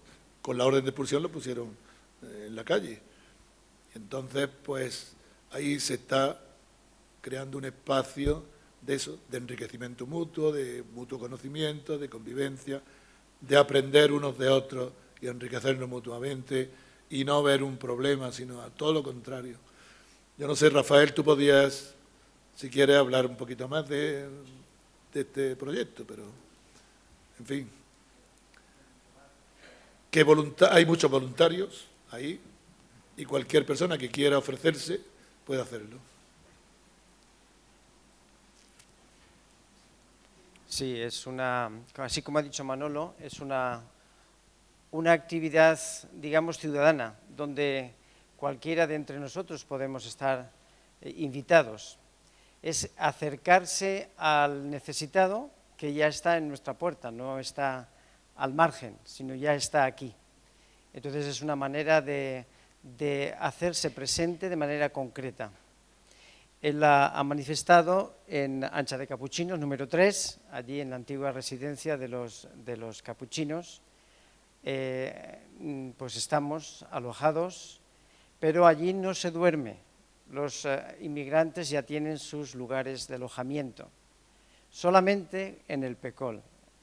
con la orden de expulsión lo pusieron en la calle. Entonces, pues ahí se está creando un espacio de eso, de enriquecimiento mutuo, de mutuo conocimiento, de convivencia, de aprender unos de otros y enriquecernos mutuamente y no ver un problema, sino a todo lo contrario. Yo no sé, Rafael, tú podías, si quieres, hablar un poquito más de este proyecto, pero, en fin, que hay muchos voluntarios ahí, y cualquier persona que quiera ofrecerse puede hacerlo. Sí, así como ha dicho Manolo, es una actividad, digamos, ciudadana, donde cualquiera de entre nosotros podemos estar invitados. Es acercarse al necesitado que ya está en nuestra puerta, no está al margen, sino ya está aquí. Entonces es una manera de hacerse presente de manera concreta. Él ha manifestado en Ancha de Capuchinos, número 3, allí en la antigua residencia de los capuchinos. Pues estamos alojados, pero allí no se duerme. Los inmigrantes ya tienen sus lugares de alojamiento. Solamente en el PECOL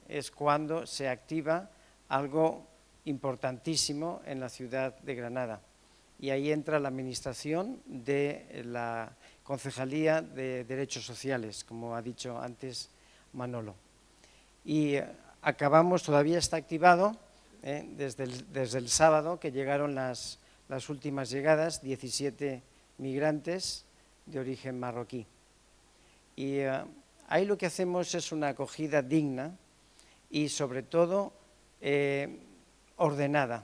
es cuando se activa algo importantísimo en la ciudad de Granada. Y ahí entra la administración de la Concejalía de Derechos Sociales, como ha dicho antes Manolo. Y acabamos, todavía está activado, desde el sábado que llegaron las últimas llegadas, 17 migrantes de origen marroquí. Y ahí lo que hacemos es una acogida digna y sobre todo ordenada.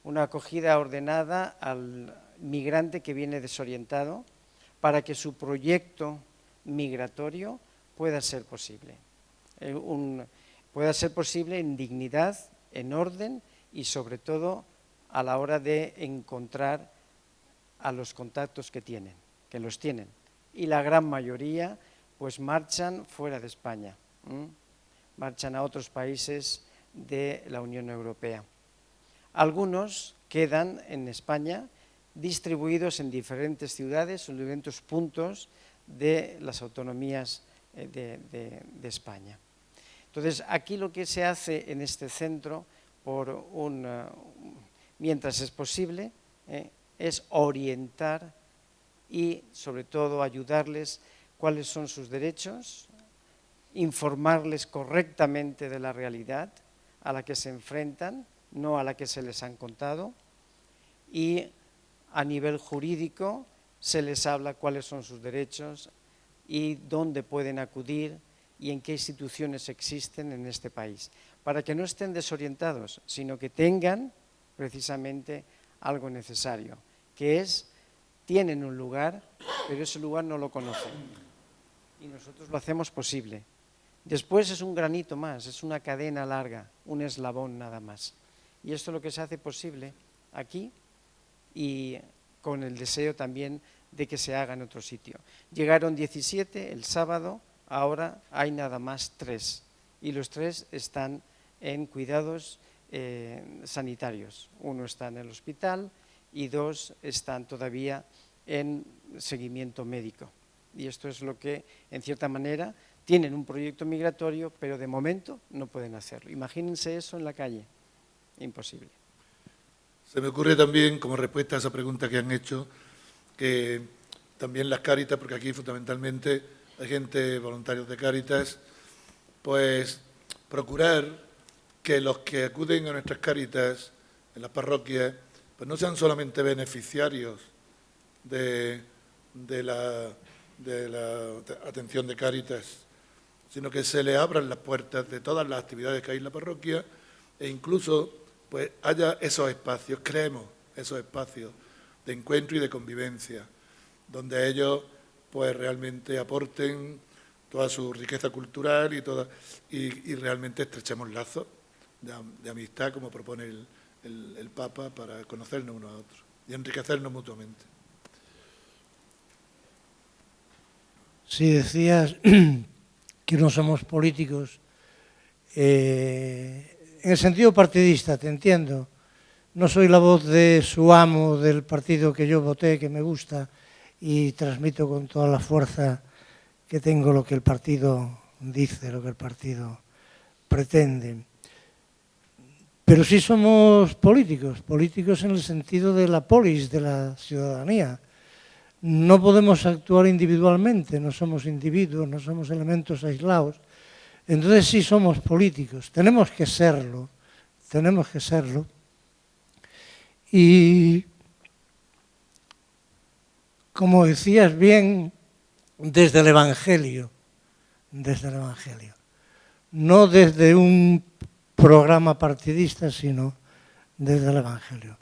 Una acogida ordenada al migrante que viene desorientado para que su proyecto migratorio pueda ser posible. Pueda ser posible en dignidad, en orden y sobre todo a la hora de encontrar a los contactos que tienen, que los tienen. Y la gran mayoría pues marchan fuera de España, marchan a otros países de la Unión Europea. Algunos quedan en España distribuidos en diferentes ciudades, en diferentes puntos de las autonomías de España. Entonces, aquí lo que se hace en este centro, mientras es posible, es orientar y, sobre todo, ayudarles cuáles son sus derechos, informarles correctamente de la realidad a la que se enfrentan, no a la que se les han contado, y a nivel jurídico se les habla cuáles son sus derechos y dónde pueden acudir y en qué instituciones existen en este país, para que no estén desorientados, sino que tengan precisamente algo necesario, que es, tienen un lugar, pero ese lugar no lo conocen y nosotros lo hacemos posible. Después es un granito más, es una cadena larga, un eslabón nada más. Y esto es lo que se hace posible aquí y con el deseo también de que se haga en otro sitio. Llegaron 17 el sábado, ahora hay nada más 3 y los 3 están en cuidados sanitarios. Uno está en el hospital y 2 están todavía en seguimiento médico. Y esto es lo que, en cierta manera, tienen un proyecto migratorio, pero de momento no pueden hacerlo. Imagínense eso en la calle. Imposible. Se me ocurre también, como respuesta a esa pregunta que han hecho, que también las Cáritas, porque aquí fundamentalmente hay gente, voluntarios de Cáritas, pues procurar que los que acuden a nuestras Cáritas en las parroquias, pues no sean solamente beneficiarios de la atención de Cáritas, sino que se les abran las puertas de todas las actividades que hay en la parroquia e incluso pues haya esos espacios, creemos esos espacios de encuentro y de convivencia, donde ellos pues realmente aporten toda su riqueza cultural y realmente estrechemos lazos de amistad, como propone el Papa, para conocernos unos a otros y enriquecernos mutuamente. Si decías que no somos políticos, en el sentido partidista, te entiendo. No soy la voz de su amo, del partido que yo voté, que me gusta, y transmito con toda la fuerza que tengo lo que el partido dice, lo que el partido pretende. Pero sí somos políticos, políticos en el sentido de la polis, de la ciudadanía. No podemos actuar individualmente, no somos individuos, no somos elementos aislados. Entonces sí somos políticos, tenemos que serlo. Y como decías bien, desde el Evangelio, no desde un programa partidista, sino desde el Evangelio.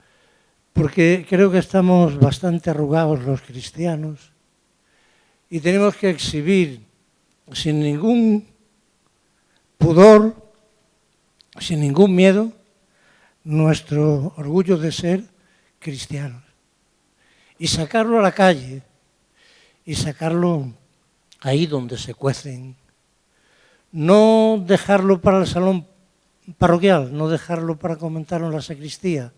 Porque creo que estamos bastante arrugados los cristianos y tenemos que exhibir sin ningún pudor, sin ningún miedo, nuestro orgullo de ser cristianos. Y sacarlo a la calle, y sacarlo ahí donde se cuecen. No dejarlo para el salón parroquial, no dejarlo para comentarlo en la sacristía,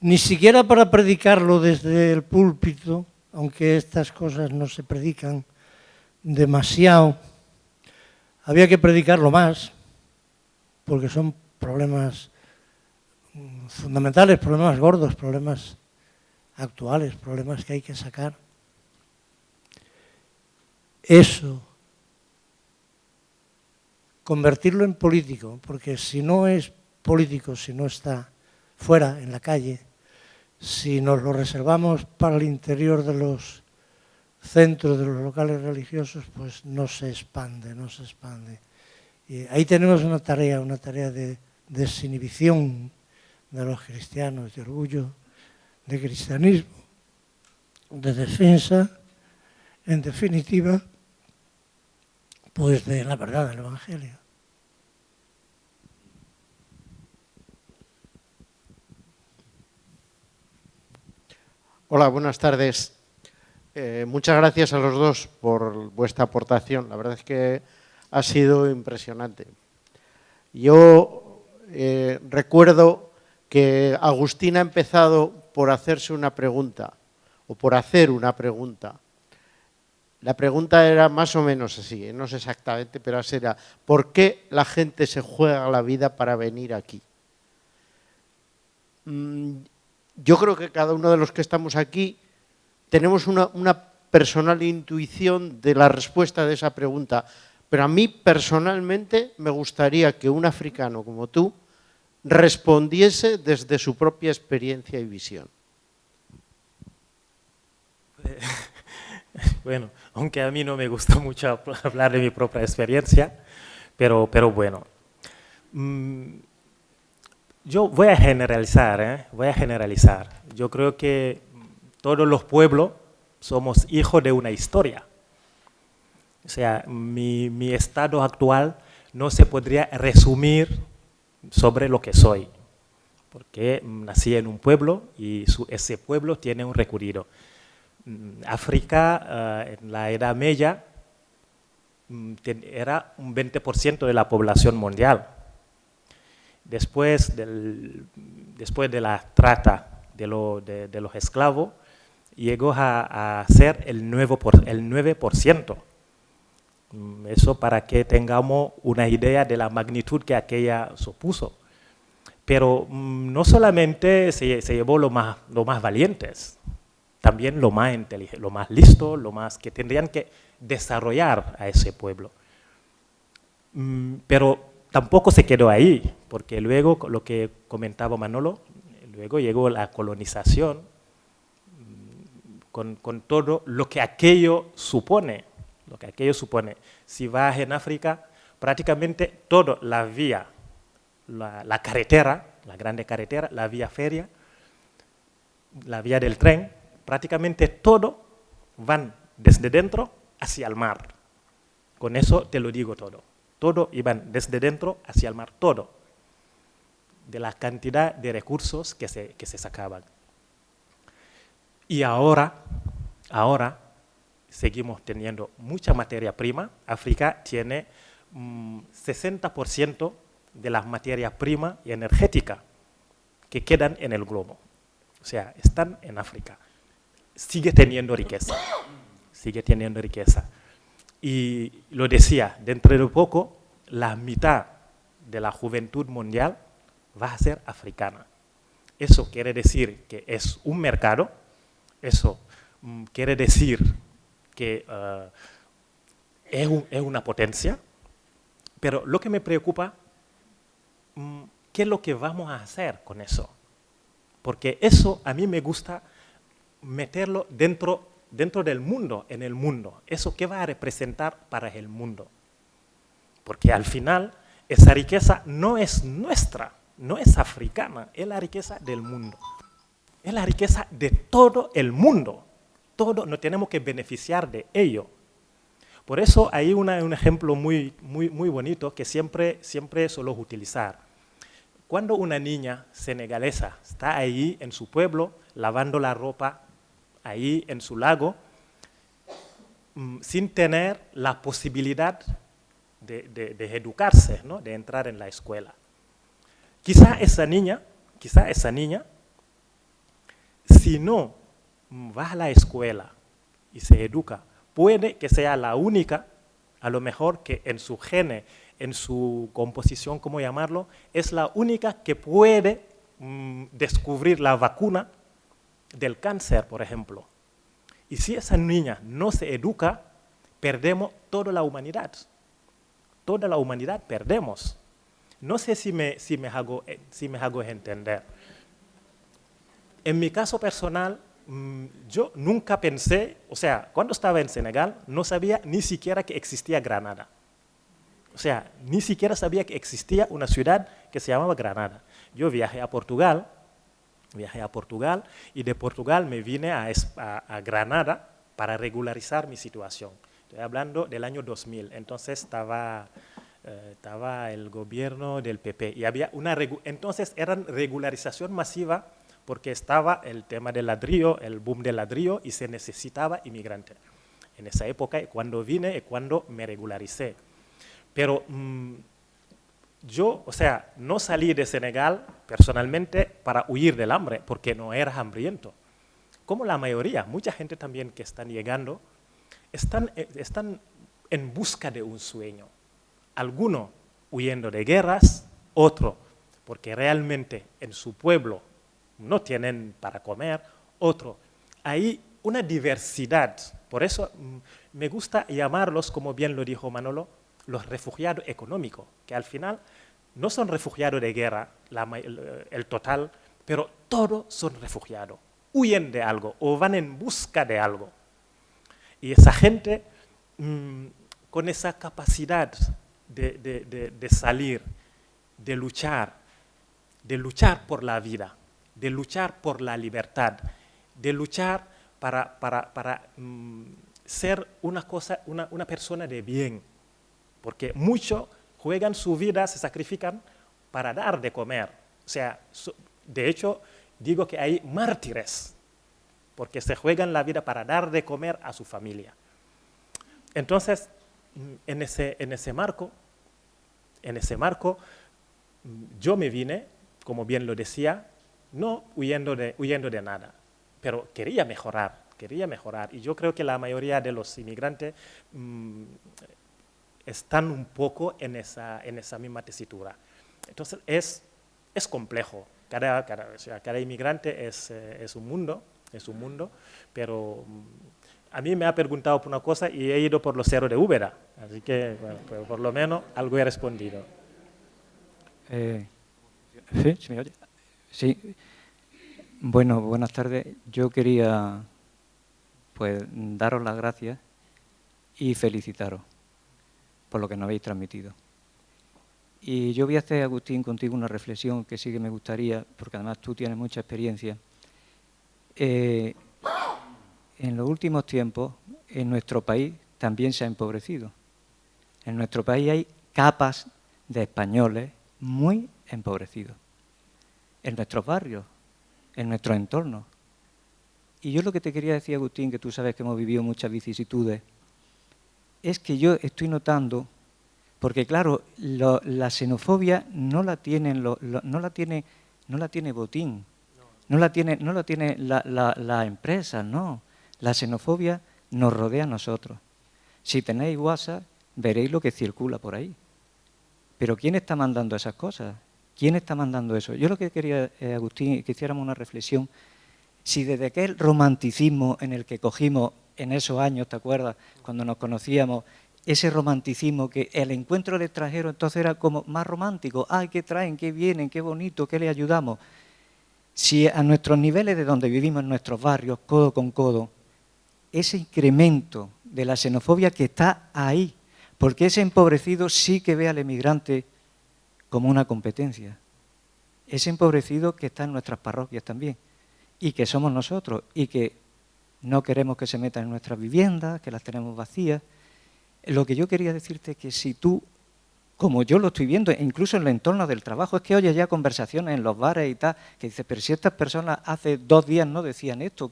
ni siquiera para predicarlo desde el púlpito, aunque estas cosas no se predican demasiado. Había que predicarlo más, porque son problemas fundamentales, problemas gordos, problemas actuales, problemas que hay que sacar. Eso, convertirlo en político, porque si no es político, si no está fuera, en la calle, si nos lo reservamos para el interior de los centros, de los locales religiosos, pues no se expande, no se expande. Y ahí tenemos una tarea de desinhibición de los cristianos, de orgullo, de cristianismo, de defensa, en definitiva, pues de la verdad del Evangelio. Hola, buenas tardes. Muchas gracias a los dos por vuestra aportación. La verdad es que ha sido impresionante. Yo recuerdo que Agustín ha empezado por hacerse una pregunta, o por hacer una pregunta. La pregunta era más o menos así, no sé exactamente, pero así era: ¿por qué la gente se juega la vida para venir aquí? Yo creo que cada uno de los que estamos aquí tenemos una personal intuición de la respuesta de esa pregunta, pero a mí personalmente me gustaría que un africano como tú respondiese desde su propia experiencia y visión. Bueno, aunque a mí no me gusta mucho hablar de mi propia experiencia, pero bueno. Yo voy a generalizar, Yo creo que todos los pueblos somos hijos de una historia. O sea, mi estado actual no se podría resumir sobre lo que soy, porque nací en un pueblo y ese pueblo tiene un recorrido. África, en la Edad Media, era un 20% de la población mundial. Después de la trata de los esclavos, llegó a ser el 9%. Eso para que tengamos una idea de la magnitud que aquella supuso. Pero no solamente se llevó los más valientes, también los más inteligentes, los más listos, los más que tendrían que desarrollar a ese pueblo. Pero tampoco se quedó ahí, porque luego, lo que comentaba Manolo, luego llegó la colonización con todo lo que aquello supone. Si vas en África, prácticamente toda la vía, la carretera, la grande carretera, la vía férrea, la vía del tren, prácticamente todo van desde dentro hacia el mar. Con eso te lo digo todo. Todo iban desde dentro hacia el mar, todo. De la cantidad de recursos que se sacaban. Y ahora seguimos teniendo mucha materia prima. África tiene 60% de las materias primas y energéticas que quedan en el globo. O sea, están en África. Sigue teniendo riqueza. Y lo decía, dentro de poco, la mitad de la juventud mundial va a ser africana. Eso quiere decir que es un mercado, eso quiere decir que es una potencia, pero lo que me preocupa, ¿qué es lo que vamos a hacer con eso? Porque eso a mí me gusta meterlo dentro dentro del mundo, en el mundo. ¿Eso qué va a representar para el mundo? Porque al final esa riqueza no es nuestra, no es africana, es la riqueza del mundo. Es la riqueza de todo el mundo. Todo nos tenemos que beneficiar de ello. Por eso hay un ejemplo muy bonito que siempre suelo utilizar. Cuando una niña senegalesa está ahí en su pueblo lavando la ropa, ahí en su lago, sin tener la posibilidad de educarse, ¿no? De entrar en la escuela. Quizá esa niña, si no va a la escuela y se educa, puede que sea la única, a lo mejor que en su gene, en su composición, ¿cómo llamarlo?, es la única que puede descubrir la vacuna del cáncer, por ejemplo. Y si esa niña no se educa, perdemos toda la humanidad. Toda la humanidad perdemos. No sé si me hago entender. En mi caso personal, yo nunca pensé, o sea, cuando estaba en Senegal, no sabía ni siquiera que existía Granada. O sea, ni siquiera sabía que existía una ciudad que se llamaba Granada. Yo viajé a Portugal y de Portugal me vine a Granada para regularizar mi situación. Estoy hablando del año 2000, entonces estaba el gobierno del PP y había entonces era regularización masiva porque estaba el tema del ladrillo, el boom del ladrillo y se necesitaba inmigrante. En esa época, cuando vine, cuando me regularicé. Pero yo, o sea, no salí de Senegal personalmente para huir del hambre, porque no era hambriento. Como la mayoría, mucha gente también que están llegando, están en busca de un sueño. Algunos huyendo de guerras, otro porque realmente en su pueblo no tienen para comer, otro. Hay una diversidad, por eso me gusta llamarlos, como bien lo dijo Manolo, los refugiados económicos, que al final no son refugiados de guerra, el total, pero todos son refugiados, huyen de algo o van en busca de algo. Y esa gente, con esa capacidad de salir, de luchar por la vida, de luchar por la libertad, de luchar para ser una persona de bien, porque muchos juegan su vida, se sacrifican para dar de comer. O sea, de hecho, digo que hay mártires, porque se juegan la vida para dar de comer a su familia. Entonces, en ese marco, yo me vine, como bien lo decía, no huyendo de nada, pero quería mejorar. Y yo creo que la mayoría de los inmigrantes están un poco en esa misma tesitura. Entonces, es complejo. Cada inmigrante es un mundo, pero a mí me ha preguntado por una cosa y he ido por los ceros de Úbeda, así que bueno, pues por lo menos algo he respondido. ¿Sí? ¿Se me oye? Sí. Bueno, buenas tardes. Yo quería pues daros las gracias y felicitaros por lo que nos habéis transmitido. Y yo voy a hacer, Agustín, contigo una reflexión que sí que me gustaría, porque además tú tienes mucha experiencia. En los últimos tiempos, en nuestro país también se ha empobrecido. En nuestro país hay capas de españoles muy empobrecidos. En nuestros barrios, en nuestros entornos. Y yo lo que te quería decir, Agustín, que tú sabes que hemos vivido muchas vicisitudes, es que yo estoy notando, porque claro, la xenofobia no la tiene Botín, no la tiene la empresa, no. La xenofobia nos rodea a nosotros. Si tenéis WhatsApp, veréis lo que circula por ahí. Pero ¿quién está mandando esas cosas? ¿Quién está mandando eso? Yo lo que quería, Agustín, que hiciéramos una reflexión, si desde aquel romanticismo en el que cogimos en esos años, ¿te acuerdas? Cuando nos conocíamos, ese romanticismo que el encuentro del extranjero entonces era como más romántico. ¡Ay, qué traen, qué vienen, qué bonito, qué le ayudamos! Si a nuestros niveles de donde vivimos, en nuestros barrios, codo con codo, ese incremento de la xenofobia que está ahí, porque ese empobrecido sí que ve al emigrante como una competencia. Ese empobrecido que está en nuestras parroquias también, y que somos nosotros, y que no queremos que se metan en nuestras viviendas, que las tenemos vacías. Lo que yo quería decirte es que si tú, como yo lo estoy viendo, incluso en el entorno del trabajo, es que oyes ya conversaciones en los bares y tal, que dices, pero si estas personas hace 2 días no decían esto,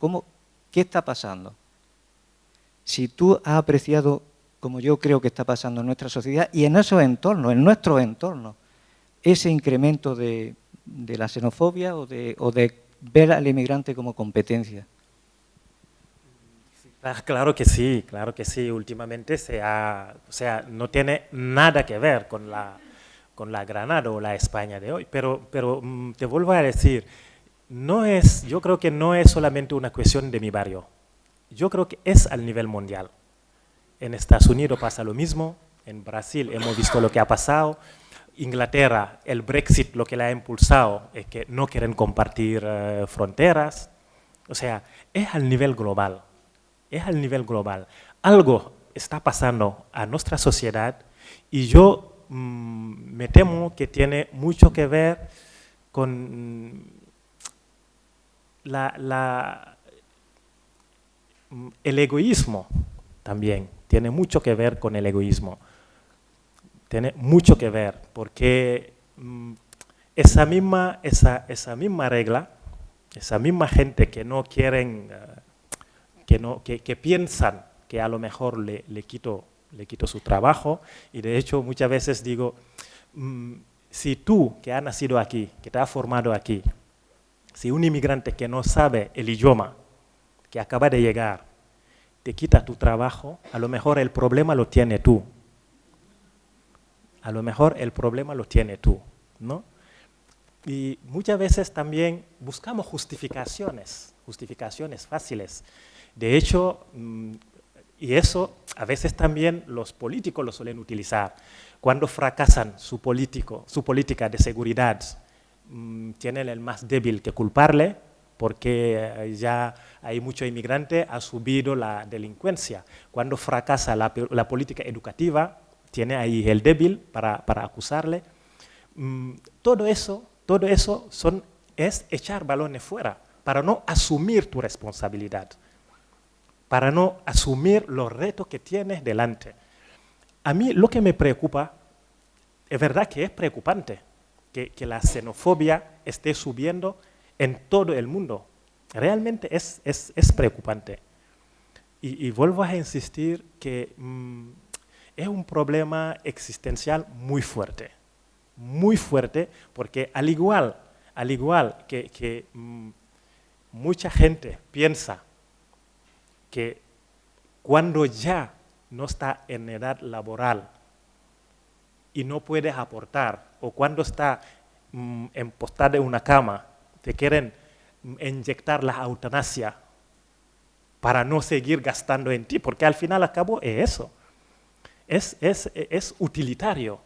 ¿qué está pasando? Si tú has apreciado, como yo creo que está pasando en nuestra sociedad y en esos entornos, en nuestros entornos, ese incremento de la xenofobia o de ver al inmigrante como competencia. Claro que sí, claro que sí. Últimamente no tiene nada que ver con la Granada o la España de hoy. Pero te vuelvo a decir, yo creo que no es solamente una cuestión de mi barrio. Yo creo que es al nivel mundial. En Estados Unidos pasa lo mismo, en Brasil hemos visto lo que ha pasado. Inglaterra, el Brexit lo que le ha impulsado es que no quieren compartir fronteras. O sea, es al nivel global. Es al nivel global. Algo está pasando a nuestra sociedad y yo me temo que tiene mucho que ver con el egoísmo también. Tiene mucho que ver con el egoísmo. Tiene mucho que ver, porque esa misma regla, esa misma gente que no quieren, que piensan que a lo mejor le quito su trabajo, y de hecho muchas veces digo, si tú que has nacido aquí, que te has formado aquí, si un inmigrante que no sabe el idioma, que acaba de llegar, te quita tu trabajo, a lo mejor el problema lo tiene tú. A lo mejor el problema lo tiene tú, ¿no? Y muchas veces también buscamos justificaciones fáciles. De hecho, y eso a veces también los políticos lo suelen utilizar. Cuando fracasan su política de seguridad, tienen el más débil que culparle, porque ya hay mucho inmigrante, ha subido la delincuencia. Cuando fracasa la política educativa, tiene ahí el débil para acusarle. Todo eso es echar balones fuera, para no asumir tu responsabilidad, para no asumir los retos que tienes delante. A mí lo que me preocupa, es verdad que es preocupante que la xenofobia esté subiendo en todo el mundo. Realmente es preocupante. Y vuelvo a insistir que es un problema existencial muy fuerte, porque al igual que mucha gente piensa que cuando ya no está en edad laboral y no puedes aportar, o cuando está postada en una cama, te quieren inyectar la eutanasia para no seguir gastando en ti, porque al final al cabo es eso. Es utilitario.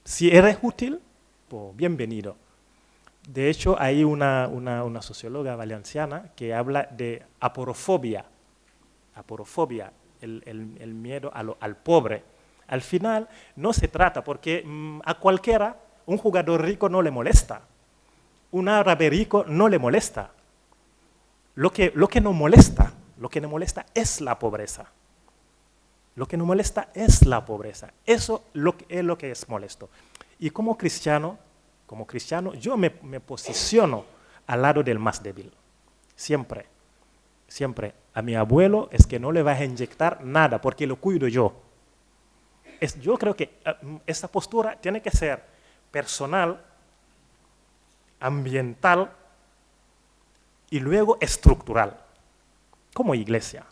Si eres útil, pues bienvenido. De hecho, hay una socióloga valenciana que habla de aporofobia. Aporofobia, el miedo al pobre. Al final no se trata, porque a cualquiera, un jugador rico no le molesta. Un árabe rico no le molesta. Lo que nos molesta es la pobreza. Lo que nos molesta es la pobreza. Eso es lo que es molesto. Y como cristiano, yo me posiciono al lado del más débil. Siempre. Siempre. A mi abuelo es que no le vas a inyectar nada porque lo cuido yo. Yo creo que esa postura tiene que ser personal, ambiental y luego estructural, como iglesia.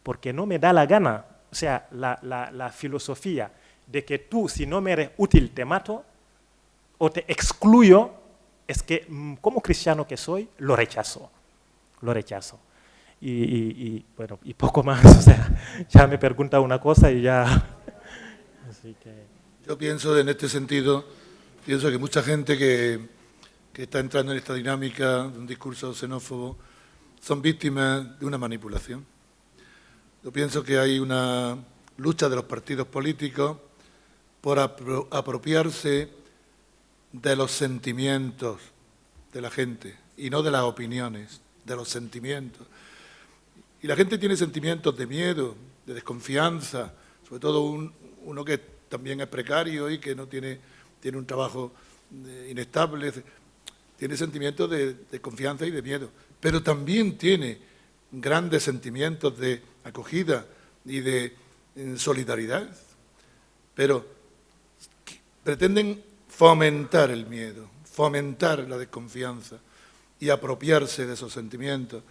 Porque no me da la gana, o sea, la filosofía de que tú, si no me eres útil, te mato o te excluyo, es que como cristiano que soy, lo rechazo. Bueno, y poco más, o sea, ya me pregunta una cosa y ya... Así que... Yo pienso, en este sentido, que mucha gente que está entrando en esta dinámica de un discurso xenófobo son víctimas de una manipulación. Yo pienso que hay una lucha de los partidos políticos por apropiarse de los sentimientos de la gente y no de las opiniones, de los sentimientos. Y la gente tiene sentimientos de miedo, de desconfianza, sobre todo uno que también es precario y que no tiene un trabajo inestable, tiene sentimientos de confianza y de miedo, pero también tiene grandes sentimientos de acogida y de solidaridad, pero pretenden fomentar el miedo, fomentar la desconfianza y apropiarse de esos sentimientos.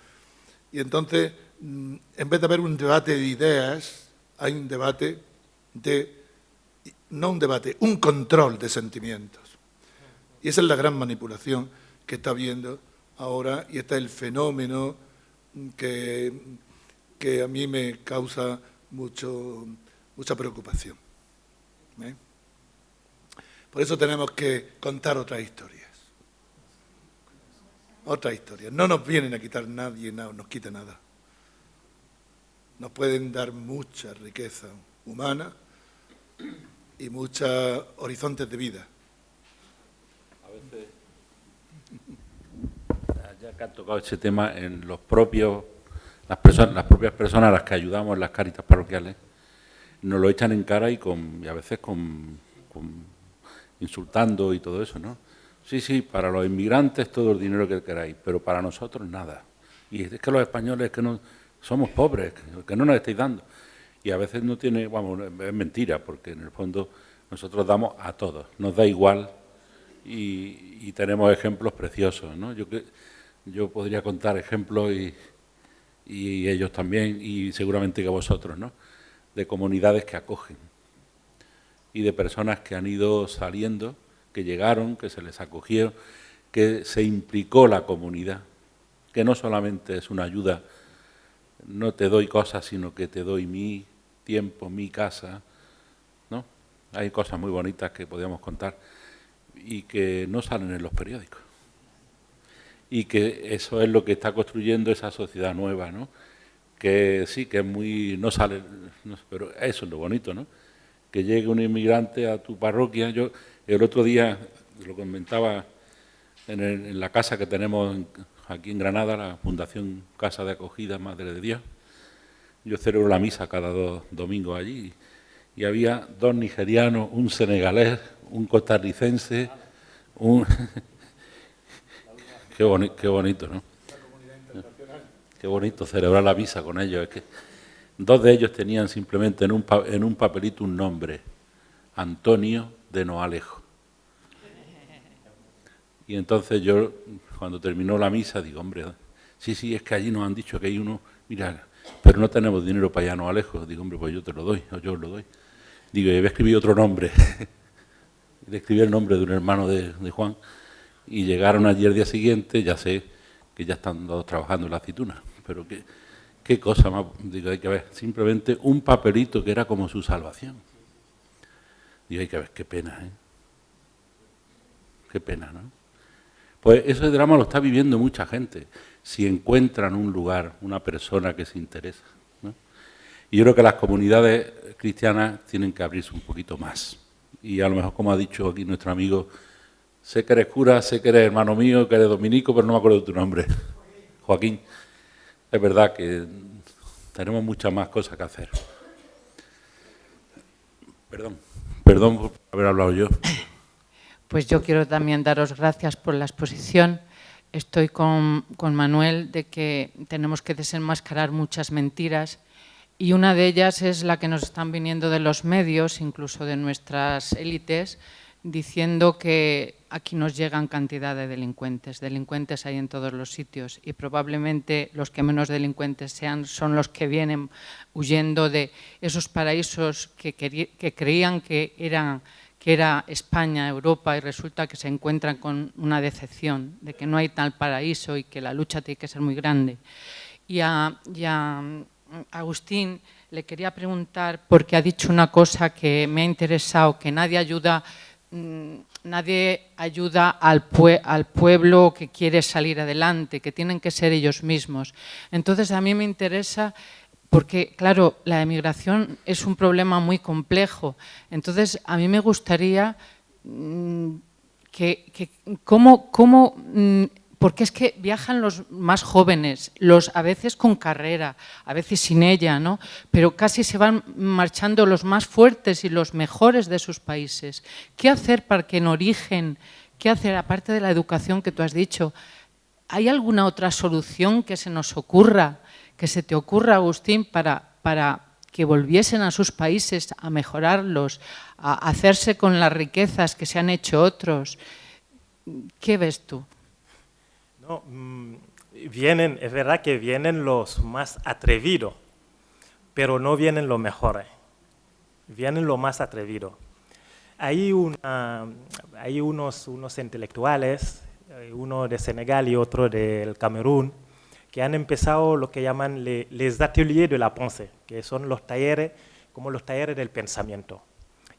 Y entonces, en vez de haber un debate de ideas, hay un debate un control de sentimientos. Y esa es la gran manipulación que está habiendo ahora, y este es el fenómeno que a mí me causa mucha preocupación. Por eso tenemos que contar otras historias. Otras historias. No nos vienen a quitar nadie, no nos quita nada. Nos pueden dar mucha riqueza humana y muchos horizontes de vida. A veces, ya que han tocado ese tema, en las propias personas a las que ayudamos en las Cáritas parroquiales, nos lo echan en cara y a veces insultando y todo eso, ¿no? Sí, para los inmigrantes todo el dinero que queráis, pero para nosotros nada. Y es que los españoles que no somos pobres, que no nos estáis dando. Y a veces no tiene, vamos, es mentira, porque en el fondo nosotros damos a todos, nos da igual y tenemos ejemplos preciosos, ¿no? Yo podría contar ejemplos y ellos también, y seguramente que vosotros, ¿no? De comunidades que acogen y de personas que han ido saliendo, que llegaron, que se les acogió, que se implicó la comunidad, que no solamente es una ayuda, no te doy cosas, sino que te doy mi tiempo, mi casa, ¿no? Hay cosas muy bonitas que podríamos contar y que no salen en los periódicos. Y que eso es lo que está construyendo esa sociedad nueva, ¿no? Que sí, que es muy... no sale... no, pero eso es lo bonito, ¿no? Que llegue un inmigrante a tu parroquia. Yo el otro día lo comentaba en la casa que tenemos aquí en Granada, la Fundación Casa de Acogida Madre de Dios. Yo celebro la misa cada 2 domingos allí y había 2 nigerianos, un senegalés, un costarricense, Qué bonito, ¿no? Qué bonito celebrar la misa con ellos. Es que 2 de ellos tenían simplemente en un papelito un nombre: Antonio de Noalejo. Y entonces yo, cuando terminó la misa, digo, hombre, sí, es que allí nos han dicho que hay uno, mira, pero no tenemos dinero para ir a Noalejo. Digo, hombre, pues yo te lo doy, o yo os lo doy. Digo, y voy a escribir otro nombre. Le escribí el nombre de un hermano de Juan, y llegaron allí el día siguiente, ya sé que ya están todos trabajando en la aceituna, pero qué cosa más, digo, hay que ver, simplemente un papelito que era como su salvación. Digo, hay que ver, qué pena, ¿eh? Qué pena, ¿no? Pues ese drama lo está viviendo mucha gente, si encuentran un lugar, una persona que se interesa, ¿no? Y yo creo que las comunidades cristianas tienen que abrirse un poquito más. Y a lo mejor, como ha dicho aquí nuestro amigo, sé que eres cura, sé que eres hermano mío, que eres dominico, pero no me acuerdo de tu nombre, Joaquín. Es verdad que tenemos muchas más cosas que hacer. Perdón por haber hablado yo. Pues yo quiero también daros gracias por la exposición. Estoy con Manuel de que tenemos que desenmascarar muchas mentiras y una de ellas es la que nos están viniendo de los medios, incluso de nuestras élites, diciendo que aquí nos llegan cantidad de delincuentes. Delincuentes hay en todos los sitios y probablemente los que menos delincuentes son los que vienen huyendo de esos paraísos que creían que era España, Europa, y resulta que se encuentran con una decepción de que no hay tal paraíso y que la lucha tiene que ser muy grande. Y a Agustín le quería preguntar, porque ha dicho una cosa que me ha interesado, que nadie ayuda al pueblo que quiere salir adelante, que tienen que ser ellos mismos. Entonces a mí me interesa porque, claro, la emigración es un problema muy complejo. Entonces, a mí me gustaría porque es que viajan los más jóvenes, a veces con carrera, a veces sin ella, ¿no? Pero casi se van marchando los más fuertes y los mejores de sus países. ¿Qué hacer para que en origen, qué hacer aparte de la educación que tú has dicho? ¿Hay alguna otra solución que se nos ocurra, que se te ocurra, Agustín, para que volviesen a sus países a mejorarlos, a hacerse con las riquezas que se han hecho otros? ¿Qué ves tú? No, es verdad que vienen los más atrevidos, pero no vienen los mejores, vienen los más atrevidos. Hay unos intelectuales, uno de Senegal y otro del Camerún, que han empezado lo que llaman les ateliers de la pensée, que son los talleres, como los talleres del pensamiento.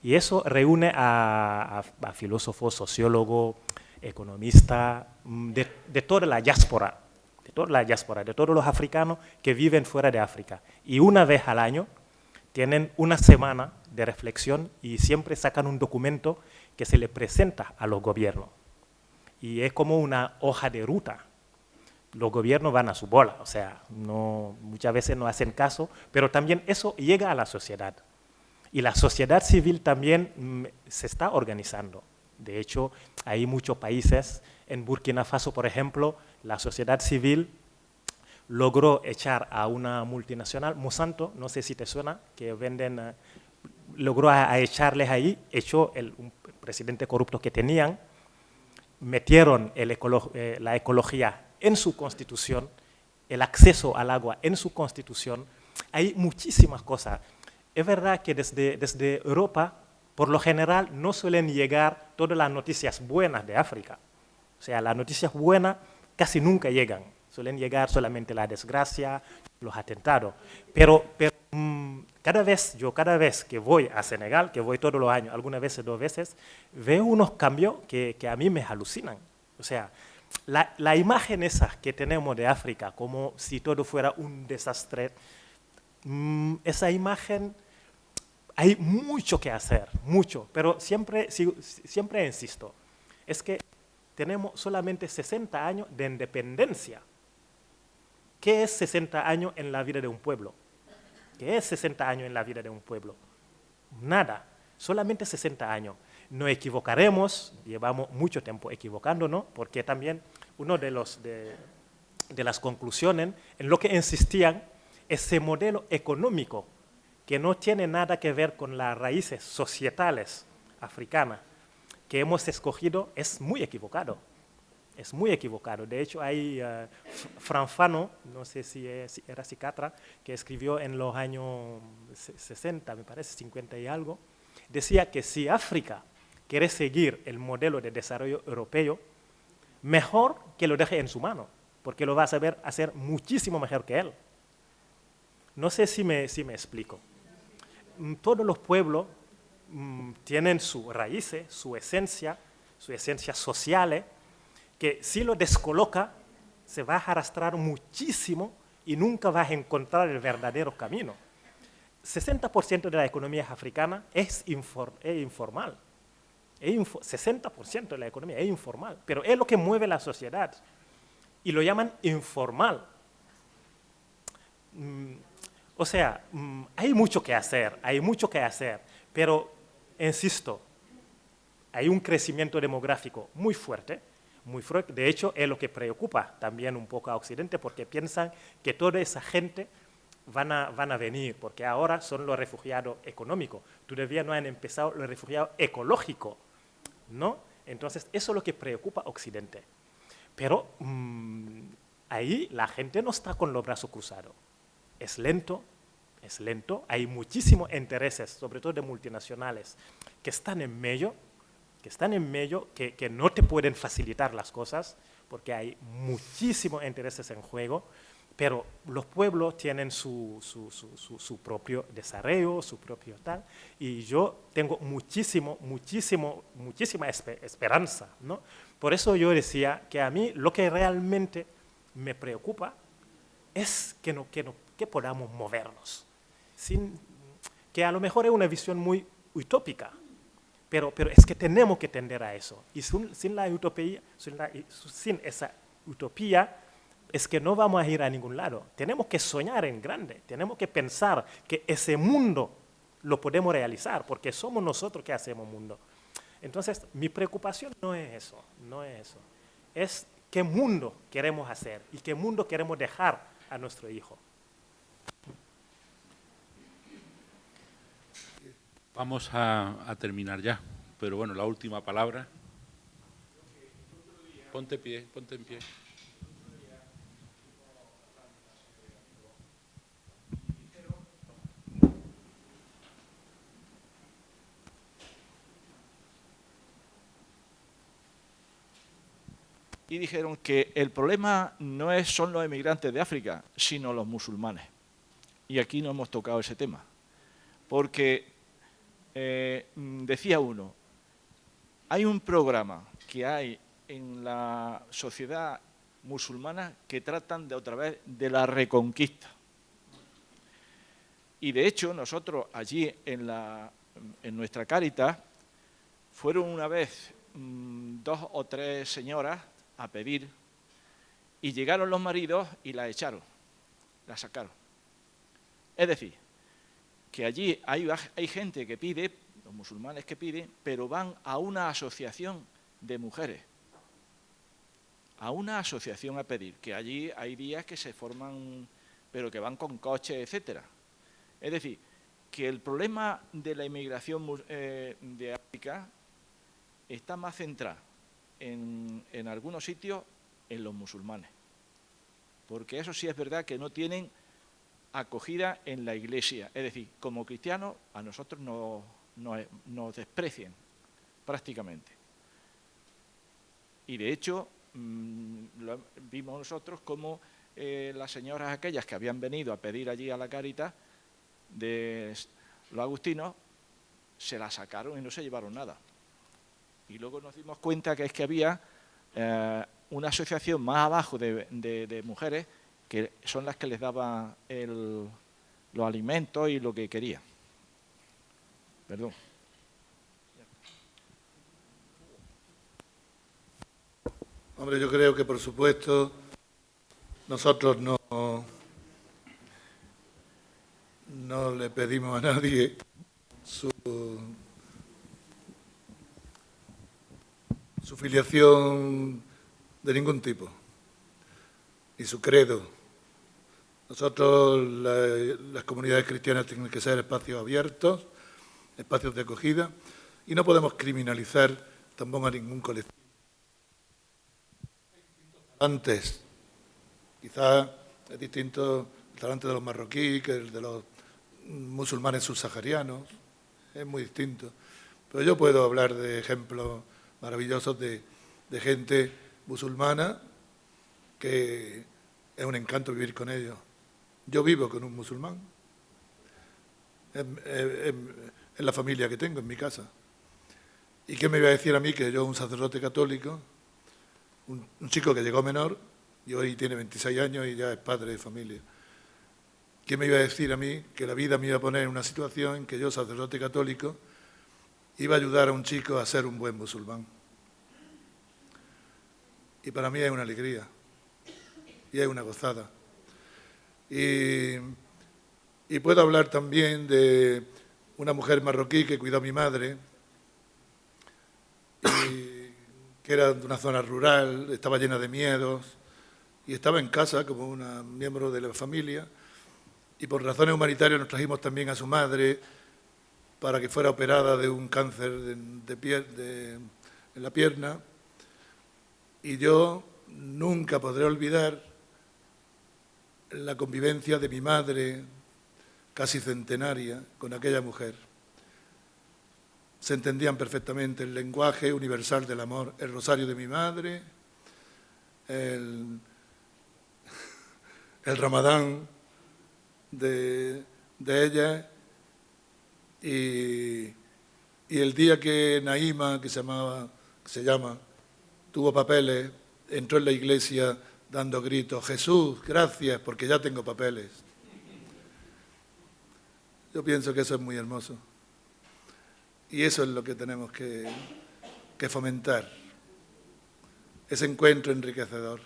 Y eso reúne a filósofos, sociólogos, economistas, de toda la diáspora, de todos los africanos que viven fuera de África. Y una vez al año tienen una semana de reflexión y siempre sacan un documento que se le presenta a los gobiernos. Y es como una hoja de ruta. Los gobiernos van a su bola, o sea, muchas veces no hacen caso, pero también eso llega a la sociedad. Y la sociedad civil también se está organizando. De hecho, hay muchos países, en Burkina Faso, por ejemplo, la sociedad civil logró echar a una multinacional, Monsanto, no sé si te suena, que venden, logró a echarles ahí, echó un presidente corrupto que tenían, metieron la ecología en su constitución, el acceso al agua en su constitución. Hay muchísimas cosas. Es verdad que desde Europa, por lo general, no suelen llegar todas las noticias buenas de África. O sea, las noticias buenas casi nunca llegan. Suelen llegar solamente la desgracia, los atentados. Pero cada vez que voy a Senegal, que voy todos los años, algunas veces 2 veces, veo unos cambios que a mí me alucinan. O sea, la imagen esa que tenemos de África, como si todo fuera un desastre, esa imagen, hay mucho que hacer, mucho, pero siempre insisto, es que tenemos solamente 60 años de independencia. ¿Qué es 60 años en la vida de un pueblo? ¿Qué es 60 años en la vida de un pueblo? Nada, solamente 60 años. Nos equivocaremos, llevamos mucho tiempo equivocándonos, porque también uno de las conclusiones en lo que insistían, ese modelo económico que no tiene nada que ver con las raíces societales africanas que hemos escogido, es muy equivocado. Es muy equivocado. De hecho, hay Frank Fanon, no sé si era psiquiatra, que escribió en los años 60, me parece, 50 y algo, decía que si África quiere seguir el modelo de desarrollo europeo, mejor que lo deje en su mano, porque lo va a saber hacer muchísimo mejor que él. No sé si me explico. Todos los pueblos tienen sus raíces, su esencia sociales, que si lo descoloca, se va a arrastrar muchísimo y nunca va a encontrar el verdadero camino. 60% de la economía africana es informal. 60% de la economía es informal, pero es lo que mueve la sociedad y lo llaman informal. O sea, hay mucho que hacer, pero, insisto, hay un crecimiento demográfico muy fuerte. De hecho, es lo que preocupa también un poco a Occidente, porque piensan que toda esa gente van a venir, porque ahora son los refugiados económicos. Todavía no han empezado los refugiados ecológicos, ¿no? Entonces, eso es lo que preocupa a Occidente. Pero ahí la gente no está con los brazos cruzados. Es lento, hay muchísimos intereses, sobre todo de multinacionales, que están en medio, que no te pueden facilitar las cosas, porque hay muchísimos intereses en juego, pero los pueblos tienen su propio desarrollo, su propio tal, y yo tengo muchísima esperanza, ¿no? Por eso yo decía que a mí lo que realmente me preocupa es que que podamos movernos. Que a lo mejor es una visión muy utópica, pero es que tenemos que tender a eso. Y sin la utopía, sin esa utopía, es que no vamos a ir a ningún lado. Tenemos que soñar en grande, tenemos que pensar que ese mundo lo podemos realizar, porque somos nosotros que hacemos mundo. Entonces, mi preocupación no es eso, es qué mundo queremos hacer y qué mundo queremos dejar a nuestro hijo. Vamos a terminar ya, pero bueno, la última palabra. Ponte en pie. Y dijeron que el problema no son los emigrantes de África, sino los musulmanes. Y aquí no hemos tocado ese tema, porque decía uno, hay un programa que hay en la sociedad musulmana que tratan de otra vez de la reconquista. Y de hecho nosotros allí en nuestra Cáritas fueron una vez 2 o 3 señoras a pedir y llegaron los maridos y la echaron, la sacaron. Es decir, que allí hay gente que pide, los musulmanes que piden, pero van a una asociación de mujeres, a una asociación a pedir, que allí hay días que se forman, pero que van con coches, etcétera. Es decir, que el problema de la inmigración de África está más centrado en algunos sitios en los musulmanes, porque eso sí es verdad que no tienen acogida en la Iglesia, es decir, como cristianos a nosotros nos desprecian prácticamente. Y de hecho lo vimos nosotros como las señoras aquellas que habían venido a pedir allí a la Cáritas de los agustinos, se la sacaron y no se llevaron nada. Y luego nos dimos cuenta que es que había una asociación más abajo de mujeres que son las que les daban los alimentos y lo que querían. Perdón. Hombre, yo creo que, por supuesto, nosotros no le pedimos a nadie su filiación de ningún tipo, ni su credo. Nosotros, las comunidades cristianas, tienen que ser espacios abiertos, espacios de acogida, y no podemos criminalizar tampoco a ningún colectivo. Antes, quizás es distinto el talante de los marroquíes que el de los musulmanes subsaharianos, es muy distinto. Pero yo puedo hablar de ejemplos maravillosos de gente musulmana que es un encanto vivir con ellos. Yo vivo con un musulmán, en la familia que tengo, en mi casa. ¿Y qué me iba a decir a mí que yo, un sacerdote católico, un chico que llegó menor, y hoy tiene 26 años y ya es padre de familia? ¿Qué me iba a decir a mí que la vida me iba a poner en una situación en que yo, sacerdote católico, iba a ayudar a un chico a ser un buen musulmán? Y para mí es una alegría, y es una gozada. Y puedo hablar también de una mujer marroquí que cuidó a mi madre, que era de una zona rural, estaba llena de miedos, y estaba en casa como un miembro de la familia, y por razones humanitarias nos trajimos también a su madre para que fuera operada de un cáncer en la pierna, y yo nunca podré olvidar la convivencia de mi madre, casi centenaria, con aquella mujer. Se entendían perfectamente el lenguaje universal del amor, el rosario de mi madre, el ramadán de ella, y el día que Naima, que se llama, tuvo papeles, entró en la iglesia dando gritos: Jesús, gracias, porque ya tengo papeles. Yo pienso que eso es muy hermoso. Y eso es lo que tenemos que fomentar, ese encuentro enriquecedor.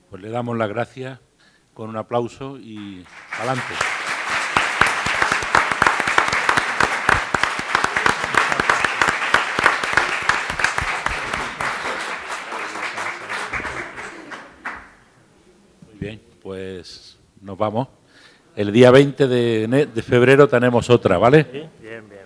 Pues le damos las gracias con un aplauso y adelante. Muy bien, pues nos vamos. El día 20 de febrero tenemos otra, ¿vale? Sí, bien, bien.